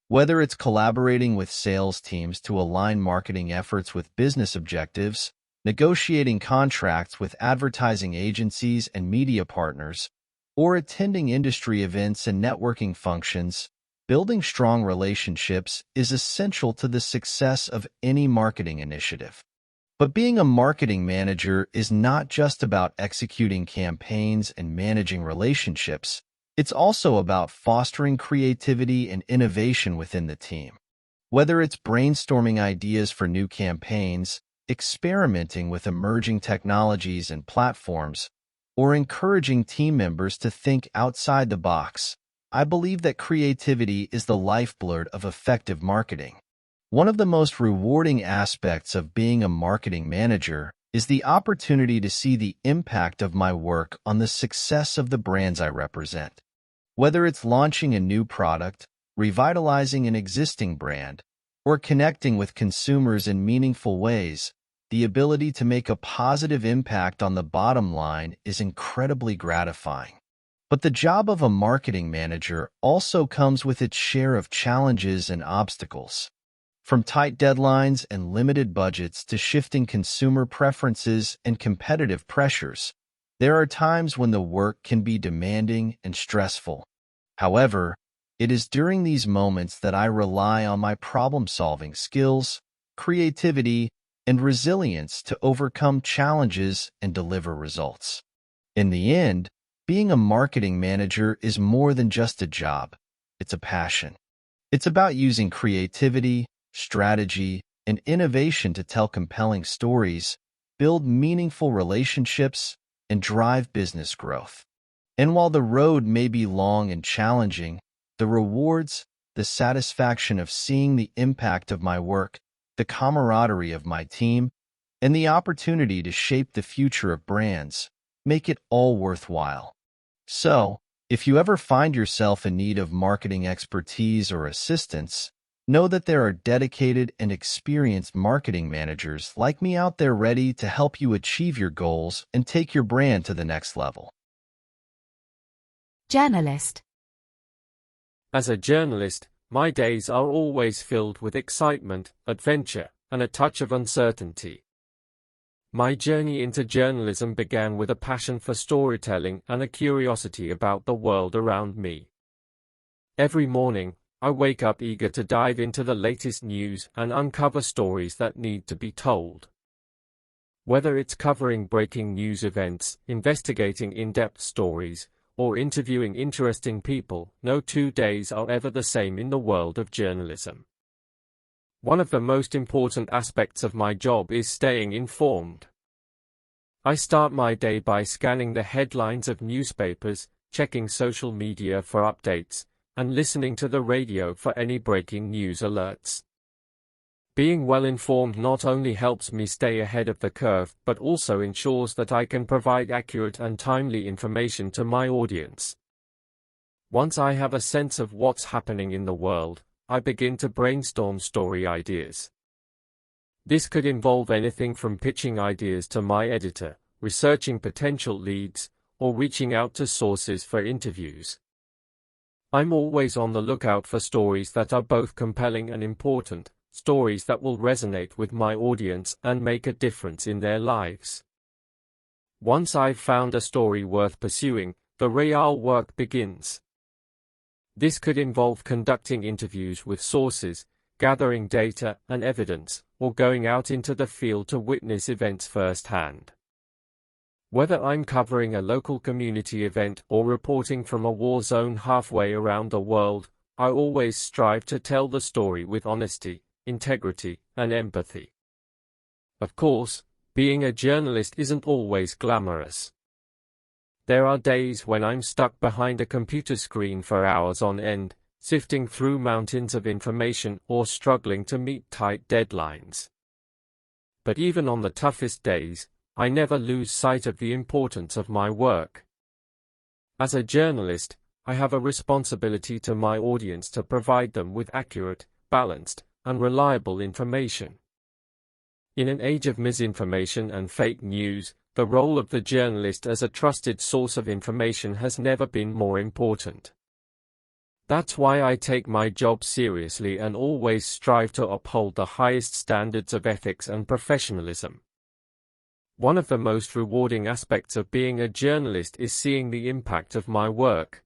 Whether it's collaborating with sales teams to align marketing efforts with business objectives, negotiating contracts with advertising agencies and media partners, or attending industry events and networking functions, building strong relationships is essential to the success of any marketing initiative. But being a marketing manager is not just about executing campaigns and managing relationships. It's also about fostering creativity and innovation within the team. Whether it's brainstorming ideas for new campaigns, experimenting with emerging technologies and platforms, or encouraging team members to think outside the box, I believe that creativity is the lifeblood of effective marketing. One of the most rewarding aspects of being a marketing manager is the opportunity to see the impact of my work on the success of the brands I represent. Whether it's launching a new product, revitalizing an existing brand, or connecting with consumers in meaningful ways, the ability to make a positive impact on the bottom line is incredibly gratifying. But the job of a marketing manager also comes with its share of challenges and obstacles. From tight deadlines and limited budgets to shifting consumer preferences and competitive pressures, there are times when the work can be demanding and stressful. However, it is during these moments that I rely on my problem-solving skills, creativity, and resilience to overcome challenges and deliver results. In the end, being a marketing manager is more than just a job. It's a passion. It's about using creativity, strategy, and innovation to tell compelling stories, build meaningful relationships, and drive business growth. And while the road may be long and challenging, the rewards, the satisfaction of seeing the impact of my work, the camaraderie of my team, and the opportunity to shape the future of brands make it all worthwhile. So, if you ever find yourself in need of marketing expertise or assistance, know that there are dedicated and experienced marketing managers like me out there ready to help you achieve your goals and take your brand to the next level. Journalist. As a journalist, my days are always filled with excitement, adventure, and a touch of uncertainty. My journey into journalism began with a passion for storytelling and a curiosity about the world around me. Every morning, I wake up eager to dive into the latest news and uncover stories that need to be told. Whether it's covering breaking news events, investigating in-depth stories, or interviewing interesting people, no 2 days are ever the same in the world of journalism. One of the most important aspects of my job is staying informed. I start my day by scanning the headlines of newspapers, checking social media for updates, and listening to the radio for any breaking news alerts. Being well informed not only helps me stay ahead of the curve but also ensures that I can provide accurate and timely information to my audience. Once I have a sense of what's happening in the world, I begin to brainstorm story ideas. This could involve anything from pitching ideas to my editor, researching potential leads, or reaching out to sources for interviews. I'm always on the lookout for stories that are both compelling and important, stories that will resonate with my audience and make a difference in their lives. Once I've found a story worth pursuing, the real work begins. This could involve conducting interviews with sources, gathering data and evidence, or going out into the field to witness events firsthand. Whether I'm covering a local community event or reporting from a war zone halfway around the world, I always strive to tell the story with honesty, integrity, and empathy. Of course, being a journalist isn't always glamorous. There are days when I'm stuck behind a computer screen for hours on end, sifting through mountains of information or struggling to meet tight deadlines. But even on the toughest days, I never lose sight of the importance of my work. As a journalist, I have a responsibility to my audience to provide them with accurate, balanced, and reliable information. In an age of misinformation and fake news, the role of the journalist as a trusted source of information has never been more important. That's why I take my job seriously and always strive to uphold the highest standards of ethics and professionalism. One of the most rewarding aspects of being a journalist is seeing the impact of my work.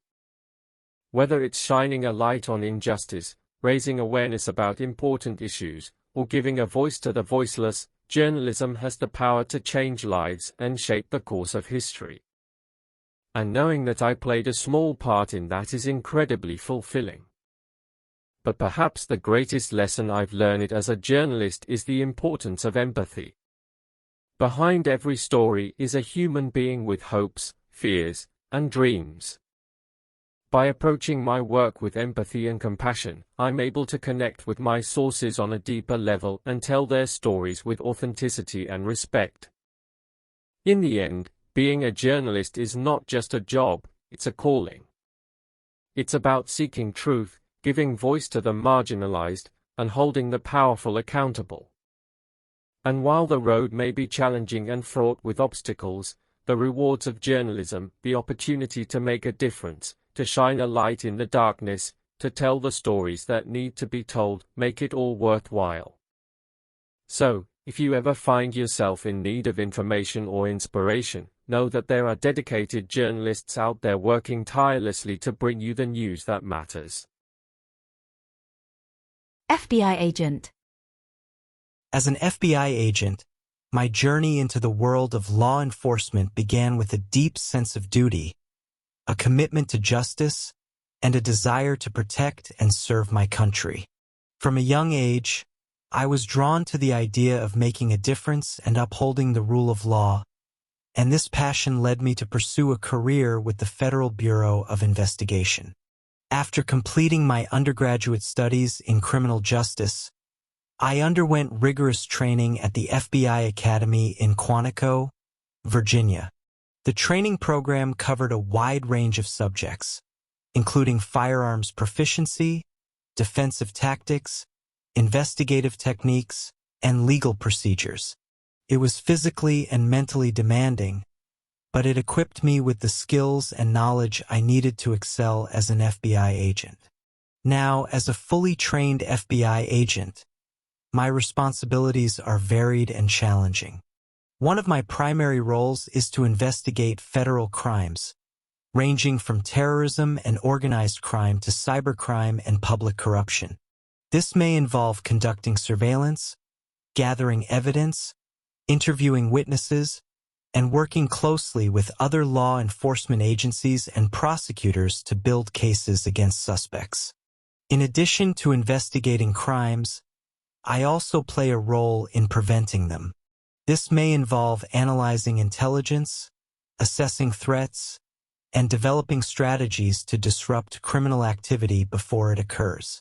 Whether it's shining a light on injustice, raising awareness about important issues, or giving a voice to the voiceless, journalism has the power to change lives and shape the course of history. And knowing that I played a small part in that is incredibly fulfilling. But perhaps the greatest lesson I've learned as a journalist is the importance of empathy. Behind every story is a human being with hopes, fears, and dreams. By approaching my work with empathy and compassion, I'm able to connect with my sources on a deeper level and tell their stories with authenticity and respect. In the end, being a journalist is not just a job, it's a calling. It's about seeking truth, giving voice to the marginalized, and holding the powerful accountable. And while the road may be challenging and fraught with obstacles, the rewards of journalism, the opportunity to make a difference, to shine a light in the darkness, to tell the stories that need to be told, make it all worthwhile. So, if you ever find yourself in need of information or inspiration, know that there are dedicated journalists out there working tirelessly to bring you the news that matters. FBI agent. As an FBI agent, my journey into the world of law enforcement began with a deep sense of duty, a commitment to justice, and a desire to protect and serve my country. From a young age, I was drawn to the idea of making a difference and upholding the rule of law, and this passion led me to pursue a career with the Federal Bureau of Investigation. After completing my undergraduate studies in criminal justice, I underwent rigorous training at the FBI Academy in Quantico, Virginia. The training program covered a wide range of subjects, including firearms proficiency, defensive tactics, investigative techniques, and legal procedures. It was physically and mentally demanding, but it equipped me with the skills and knowledge I needed to excel as an FBI agent. Now, as a fully trained FBI agent, my responsibilities are varied and challenging. One of my primary roles is to investigate federal crimes, ranging from terrorism and organized crime to cybercrime and public corruption. This may involve conducting surveillance, gathering evidence, interviewing witnesses, and working closely with other law enforcement agencies and prosecutors to build cases against suspects. In addition to investigating crimes, I also play a role in preventing them. This may involve analyzing intelligence, assessing threats, and developing strategies to disrupt criminal activity before it occurs.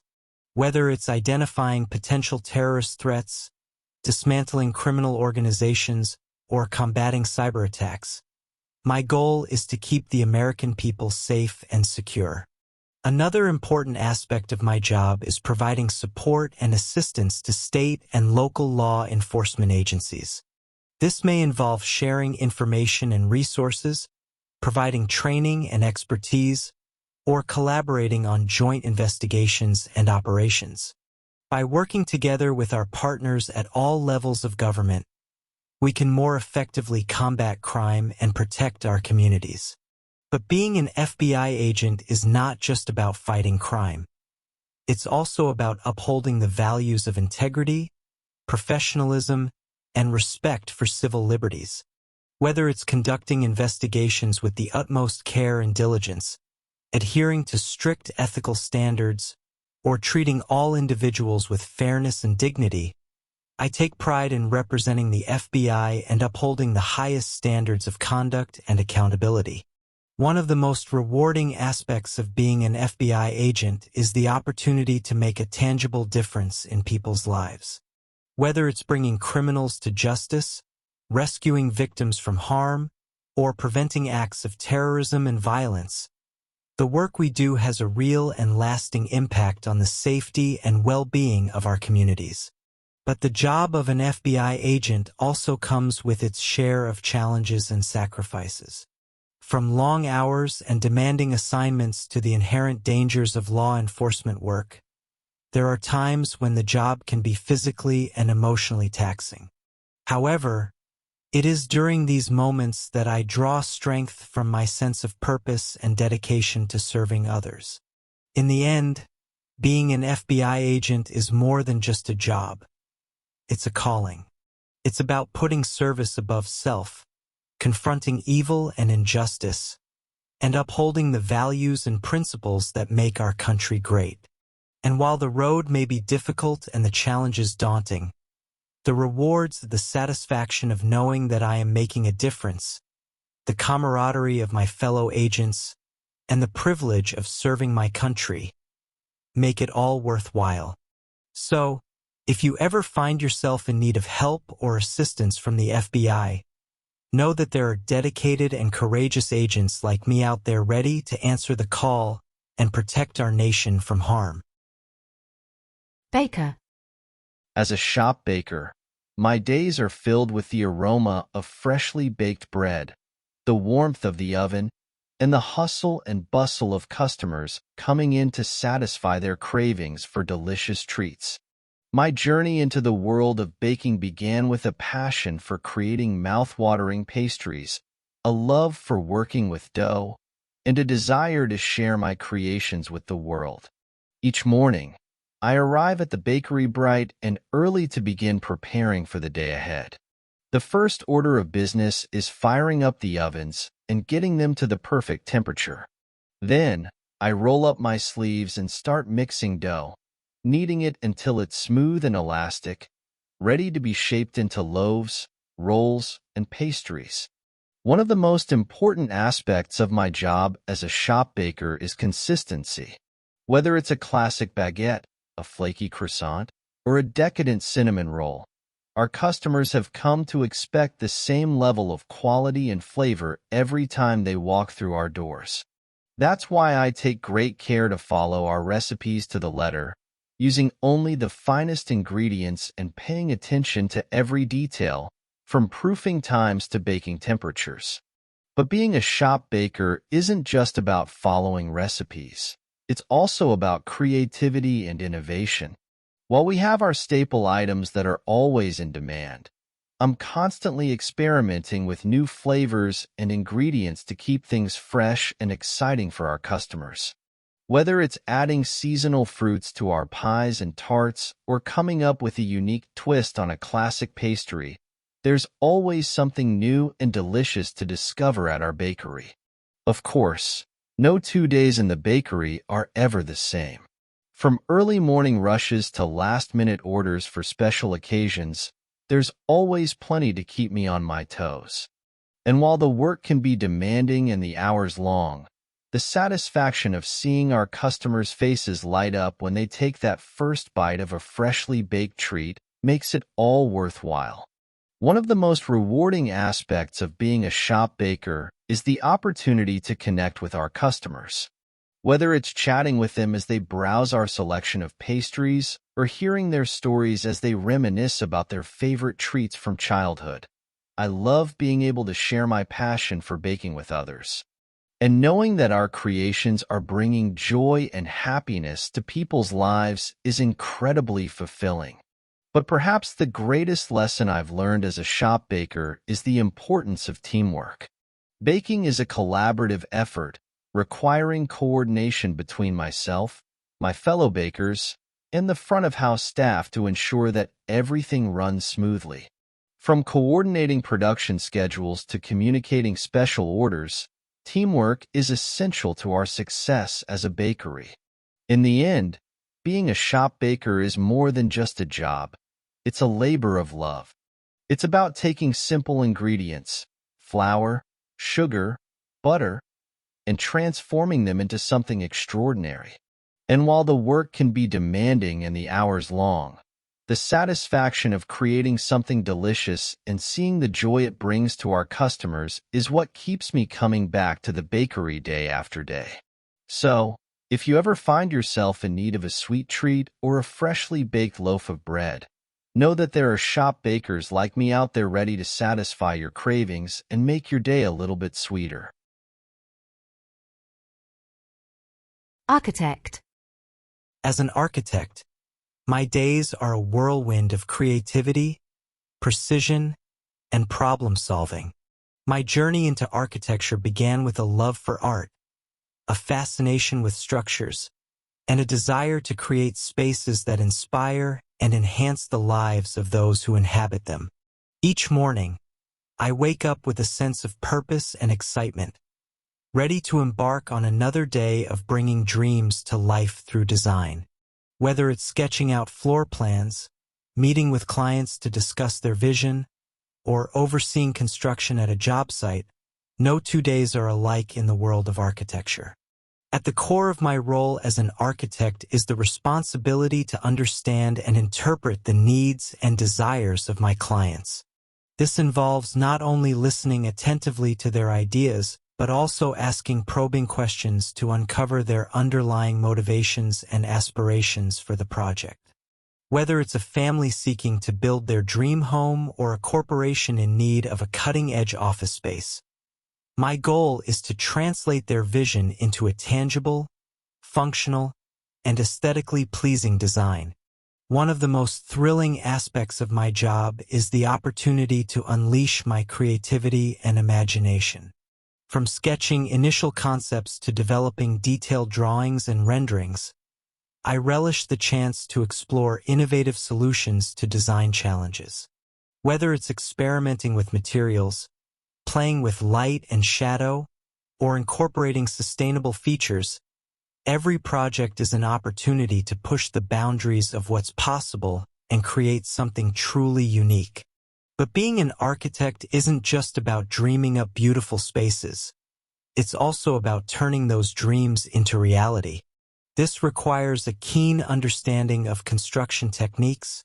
Whether it's identifying potential terrorist threats, dismantling criminal organizations, or combating cyber attacks, my goal is to keep the American people safe and secure. Another important aspect of my job is providing support and assistance to state and local law enforcement agencies. This may involve sharing information and resources, providing training and expertise, or collaborating on joint investigations and operations. By working together with our partners at all levels of government, we can more effectively combat crime and protect our communities. But being an FBI agent is not just about fighting crime. It's also about upholding the values of integrity, professionalism, and respect for civil liberties. Whether it's conducting investigations with the utmost care and diligence, adhering to strict ethical standards, or treating all individuals with fairness and dignity, I take pride in representing the FBI and upholding the highest standards of conduct and accountability. One of the most rewarding aspects of being an FBI agent is the opportunity to make a tangible difference in people's lives. Whether it's bringing criminals to justice, rescuing victims from harm, or preventing acts of terrorism and violence, the work we do has a real and lasting impact on the safety and well-being of our communities. But the job of an FBI agent also comes with its share of challenges and sacrifices. From long hours and demanding assignments to the inherent dangers of law enforcement work, there are times when the job can be physically and emotionally taxing. However, it is during these moments that I draw strength from my sense of purpose and dedication to serving others. In the end, being an FBI agent is more than just a job. It's a calling. It's about putting service above self, confronting evil and injustice, and upholding the values and principles that make our country great. And while the road may be difficult and the challenges daunting, the rewards, the satisfaction of knowing that I am making a difference, the camaraderie of my fellow agents, and the privilege of serving my country make it all worthwhile. So, if you ever find yourself in need of help or assistance from the FBI, know that there are dedicated and courageous agents like me out there ready to answer the call and protect our nation from harm. Baker. As a shop baker, my days are filled with the aroma of freshly baked bread, the warmth of the oven, and the hustle and bustle of customers coming in to satisfy their cravings for delicious treats. My journey into the world of baking began with a passion for creating mouth-watering pastries, a love for working with dough, and a desire to share my creations with the world. Each morning, I arrive at the bakery bright and early to begin preparing for the day ahead. The first order of business is firing up the ovens and getting them to the perfect temperature. Then, I roll up my sleeves and start mixing dough, kneading it until it's smooth and elastic, ready to be shaped into loaves, rolls, and pastries. One of the most important aspects of my job as a shop baker is consistency. Whether it's a classic baguette, a flaky croissant, or a decadent cinnamon roll, our customers have come to expect the same level of quality and flavor every time they walk through our doors. That's why I take great care to follow our recipes to the letter, using only the finest ingredients and paying attention to every detail, from proofing times to baking temperatures. But being a shop baker isn't just about following recipes. It's also about creativity and innovation. While we have our staple items that are always in demand, I'm constantly experimenting with new flavors and ingredients to keep things fresh and exciting for our customers. Whether it's adding seasonal fruits to our pies and tarts or coming up with a unique twist on a classic pastry, there's always something new and delicious to discover at our bakery. Of course, no 2 days in the bakery are ever the same. From early morning rushes to last-minute orders for special occasions, there's always plenty to keep me on my toes. And while the work can be demanding and the hours long, the satisfaction of seeing our customers' faces light up when they take that first bite of a freshly baked treat makes it all worthwhile. One of the most rewarding aspects of being a shop baker is the opportunity to connect with our customers. Whether it's chatting with them as they browse our selection of pastries or hearing their stories as they reminisce about their favorite treats from childhood, I love being able to share my passion for baking with others. And knowing that our creations are bringing joy and happiness to people's lives is incredibly fulfilling. But perhaps the greatest lesson I've learned as a shop baker is the importance of teamwork. Baking is a collaborative effort, requiring coordination between myself, my fellow bakers, and the front-of-house staff to ensure that everything runs smoothly. From coordinating production schedules to communicating special orders, teamwork is essential to our success as a bakery. In the end, being a shop baker is more than just a job. It's a labor of love. It's about taking simple ingredients, flour, sugar, butter, and transforming them into something extraordinary. And while the work can be demanding and the hours long, the satisfaction of creating something delicious and seeing the joy it brings to our customers is what keeps me coming back to the bakery day after day. So, if you ever find yourself in need of a sweet treat or a freshly baked loaf of bread, know that there are shop bakers like me out there ready to satisfy your cravings and make your day a little bit sweeter. Architect. As an architect, my days are a whirlwind of creativity, precision, and problem-solving. My journey into architecture began with a love for art, a fascination with structures, and a desire to create spaces that inspire and enhance the lives of those who inhabit them. Each morning, I wake up with a sense of purpose and excitement, ready to embark on another day of bringing dreams to life through design. Whether it's sketching out floor plans, meeting with clients to discuss their vision, or overseeing construction at a job site, no 2 days are alike in the world of architecture. At the core of my role as an architect is the responsibility to understand and interpret the needs and desires of my clients. This involves not only listening attentively to their ideas, but also asking probing questions to uncover their underlying motivations and aspirations for the project. Whether it's a family seeking to build their dream home or a corporation in need of a cutting-edge office space, my goal is to translate their vision into a tangible, functional, and aesthetically pleasing design. One of the most thrilling aspects of my job is the opportunity to unleash my creativity and imagination. From sketching initial concepts to developing detailed drawings and renderings, I relish the chance to explore innovative solutions to design challenges. Whether it's experimenting with materials, playing with light and shadow, or incorporating sustainable features, every project is an opportunity to push the boundaries of what's possible and create something truly unique. But being an architect isn't just about dreaming up beautiful spaces. It's also about turning those dreams into reality. This requires a keen understanding of construction techniques,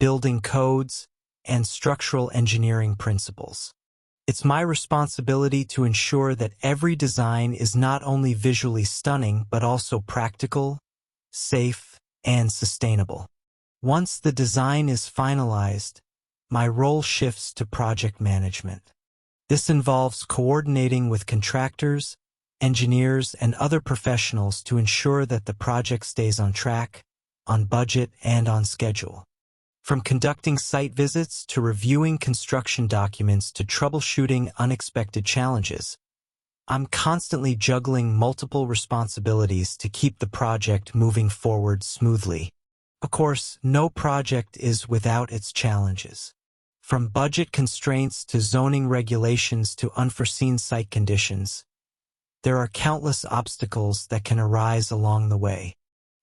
building codes, and structural engineering principles. It's my responsibility to ensure that every design is not only visually stunning but also practical, safe, and sustainable. Once the design is finalized, my role shifts to project management. This involves coordinating with contractors, engineers, and other professionals to ensure that the project stays on track, on budget, and on schedule. From conducting site visits to reviewing construction documents to troubleshooting unexpected challenges, I'm constantly juggling multiple responsibilities to keep the project moving forward smoothly. Of course, no project is without its challenges. From budget constraints to zoning regulations to unforeseen site conditions, there are countless obstacles that can arise along the way.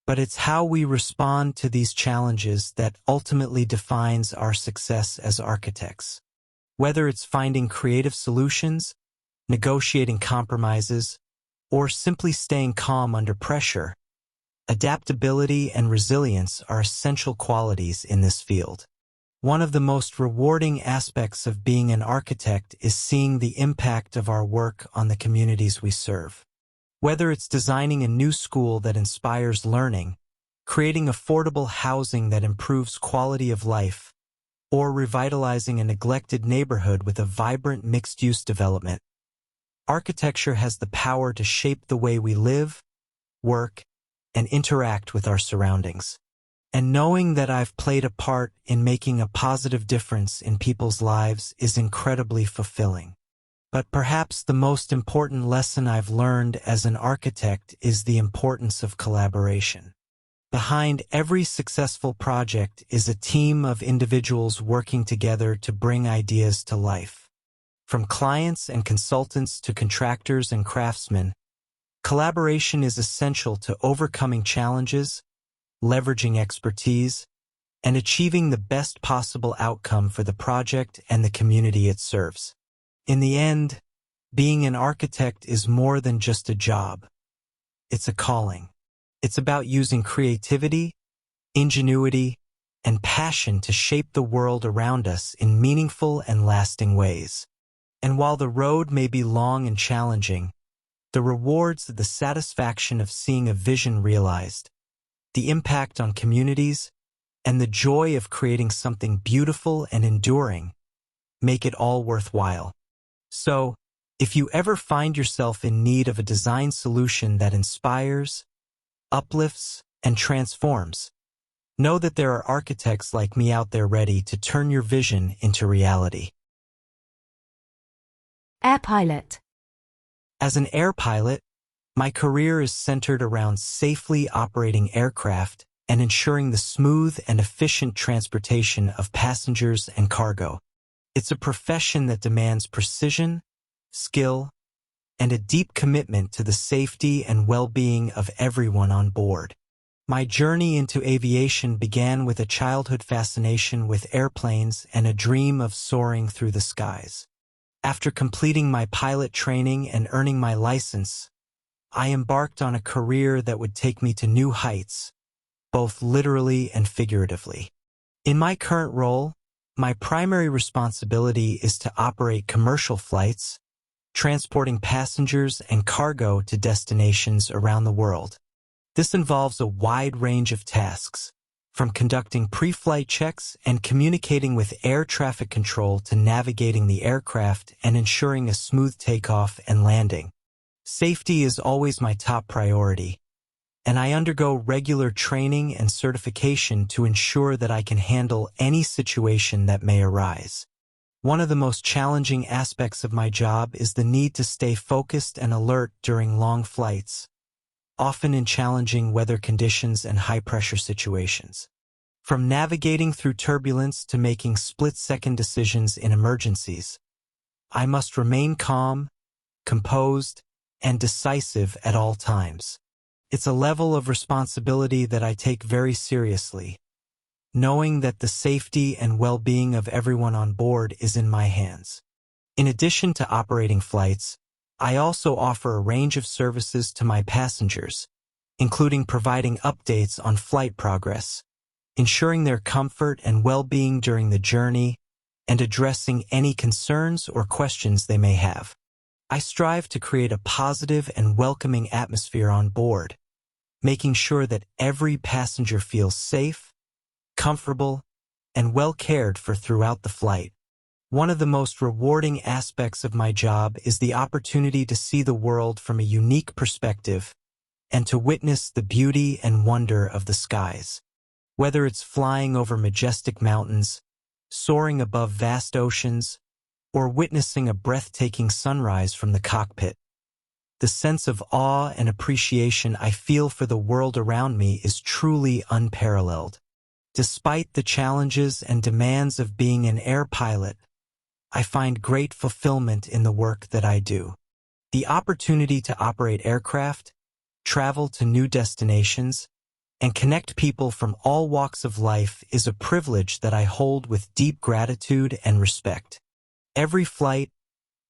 but it's how we respond to these challenges that ultimately defines our success as architects. Whether it's finding creative solutions, negotiating compromises, or simply staying calm under pressure, adaptability and resilience are essential qualities in this field. One of the most rewarding aspects of being an architect is seeing the impact of our work on the communities we serve. Whether it's designing a new school that inspires learning, creating affordable housing that improves quality of life, or revitalizing a neglected neighborhood with a vibrant mixed-use development, architecture has the power to shape the way we live, work, and interact with our surroundings. And knowing that I've played a part in making a positive difference in people's lives is incredibly fulfilling. But perhaps the most important lesson I've learned as an architect is the importance of collaboration. Behind every successful project is a team of individuals working together to bring ideas to life. From clients and consultants to contractors and craftsmen, collaboration is essential to overcoming challenges, leveraging expertise, and achieving the best possible outcome for the project and the community it serves. In the end, being an architect is more than just a job. It's a calling. It's about using creativity, ingenuity, and passion to shape the world around us in meaningful and lasting ways. And while the road may be long and challenging, the rewards, the satisfaction of seeing a vision realized, the impact on communities, and the joy of creating something beautiful and enduring make it all worthwhile. So, if you ever find yourself in need of a design solution that inspires, uplifts, and transforms, know that there are architects like me out there ready to turn your vision into reality. Air pilot. As an air pilot, my career is centered around safely operating aircraft and ensuring the smooth and efficient transportation of passengers and cargo. It's a profession that demands precision, skill, and a deep commitment to the safety and well-being of everyone on board. My journey into aviation began with a childhood fascination with airplanes and a dream of soaring through the skies. After completing my pilot training and earning my license, I embarked on a career that would take me to new heights, both literally and figuratively. In my current role, my primary responsibility is to operate commercial flights, transporting passengers and cargo to destinations around the world. This involves a wide range of tasks, from conducting pre-flight checks and communicating with air traffic control to navigating the aircraft and ensuring a smooth takeoff and landing. Safety is always my top priority, and I undergo regular training and certification to ensure that I can handle any situation that may arise. One of the most challenging aspects of my job is the need to stay focused and alert during long flights, often in challenging weather conditions and high-pressure situations. From navigating through turbulence to making split-second decisions in emergencies, I must remain calm, composed, and decisive at all times. It's a level of responsibility that I take very seriously, knowing that the safety and well-being of everyone on board is in my hands. In addition to operating flights, I also offer a range of services to my passengers, including providing updates on flight progress, ensuring their comfort and well-being during the journey, and addressing any concerns or questions they may have. I strive to create a positive and welcoming atmosphere on board, making sure that every passenger feels safe, comfortable, and well cared for throughout the flight. One of the most rewarding aspects of my job is the opportunity to see the world from a unique perspective and to witness the beauty and wonder of the skies. Whether it's flying over majestic mountains, soaring above vast oceans, or witnessing a breathtaking sunrise from the cockpit, the sense of awe and appreciation I feel for the world around me is truly unparalleled. Despite the challenges and demands of being an air pilot, I find great fulfillment in the work that I do. The opportunity to operate aircraft, travel to new destinations, and connect people from all walks of life is a privilege that I hold with deep gratitude and respect. Every flight,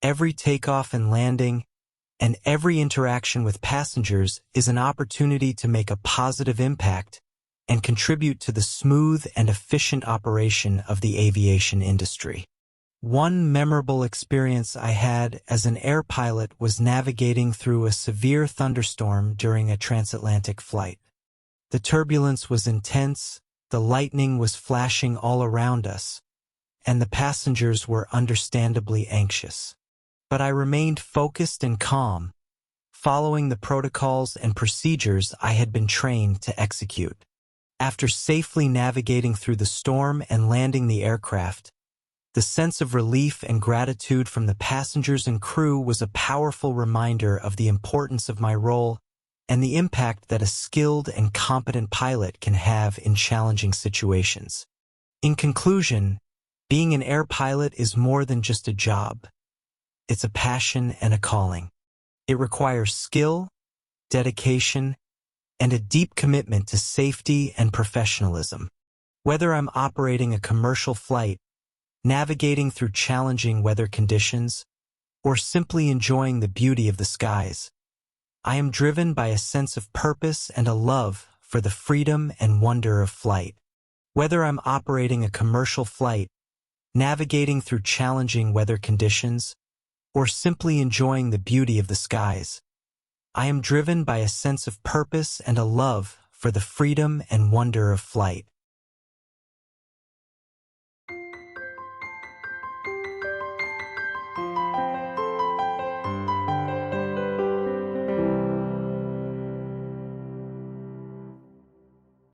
every takeoff and landing, and every interaction with passengers is an opportunity to make a positive impact and contribute to the smooth and efficient operation of the aviation industry. One memorable experience I had as an air pilot was navigating through a severe thunderstorm during a transatlantic flight. The turbulence was intense, the lightning was flashing all around us, and the passengers were understandably anxious. But I remained focused and calm, following the protocols and procedures I had been trained to execute. After safely navigating through the storm and landing the aircraft, the sense of relief and gratitude from the passengers and crew was a powerful reminder of the importance of my role and the impact that a skilled and competent pilot can have in challenging situations. In conclusion, being an air pilot is more than just a job. It's a passion and a calling. It requires skill, dedication, and a deep commitment to safety and professionalism. Whether I'm operating a commercial flight, navigating through challenging weather conditions, or simply enjoying the beauty of the skies, I am driven by a sense of purpose and a love for the freedom and wonder of flight. Whether I'm operating a commercial flight, navigating through challenging weather conditions, or simply enjoying the beauty of the skies, I am driven by a sense of purpose and a love for the freedom and wonder of flight.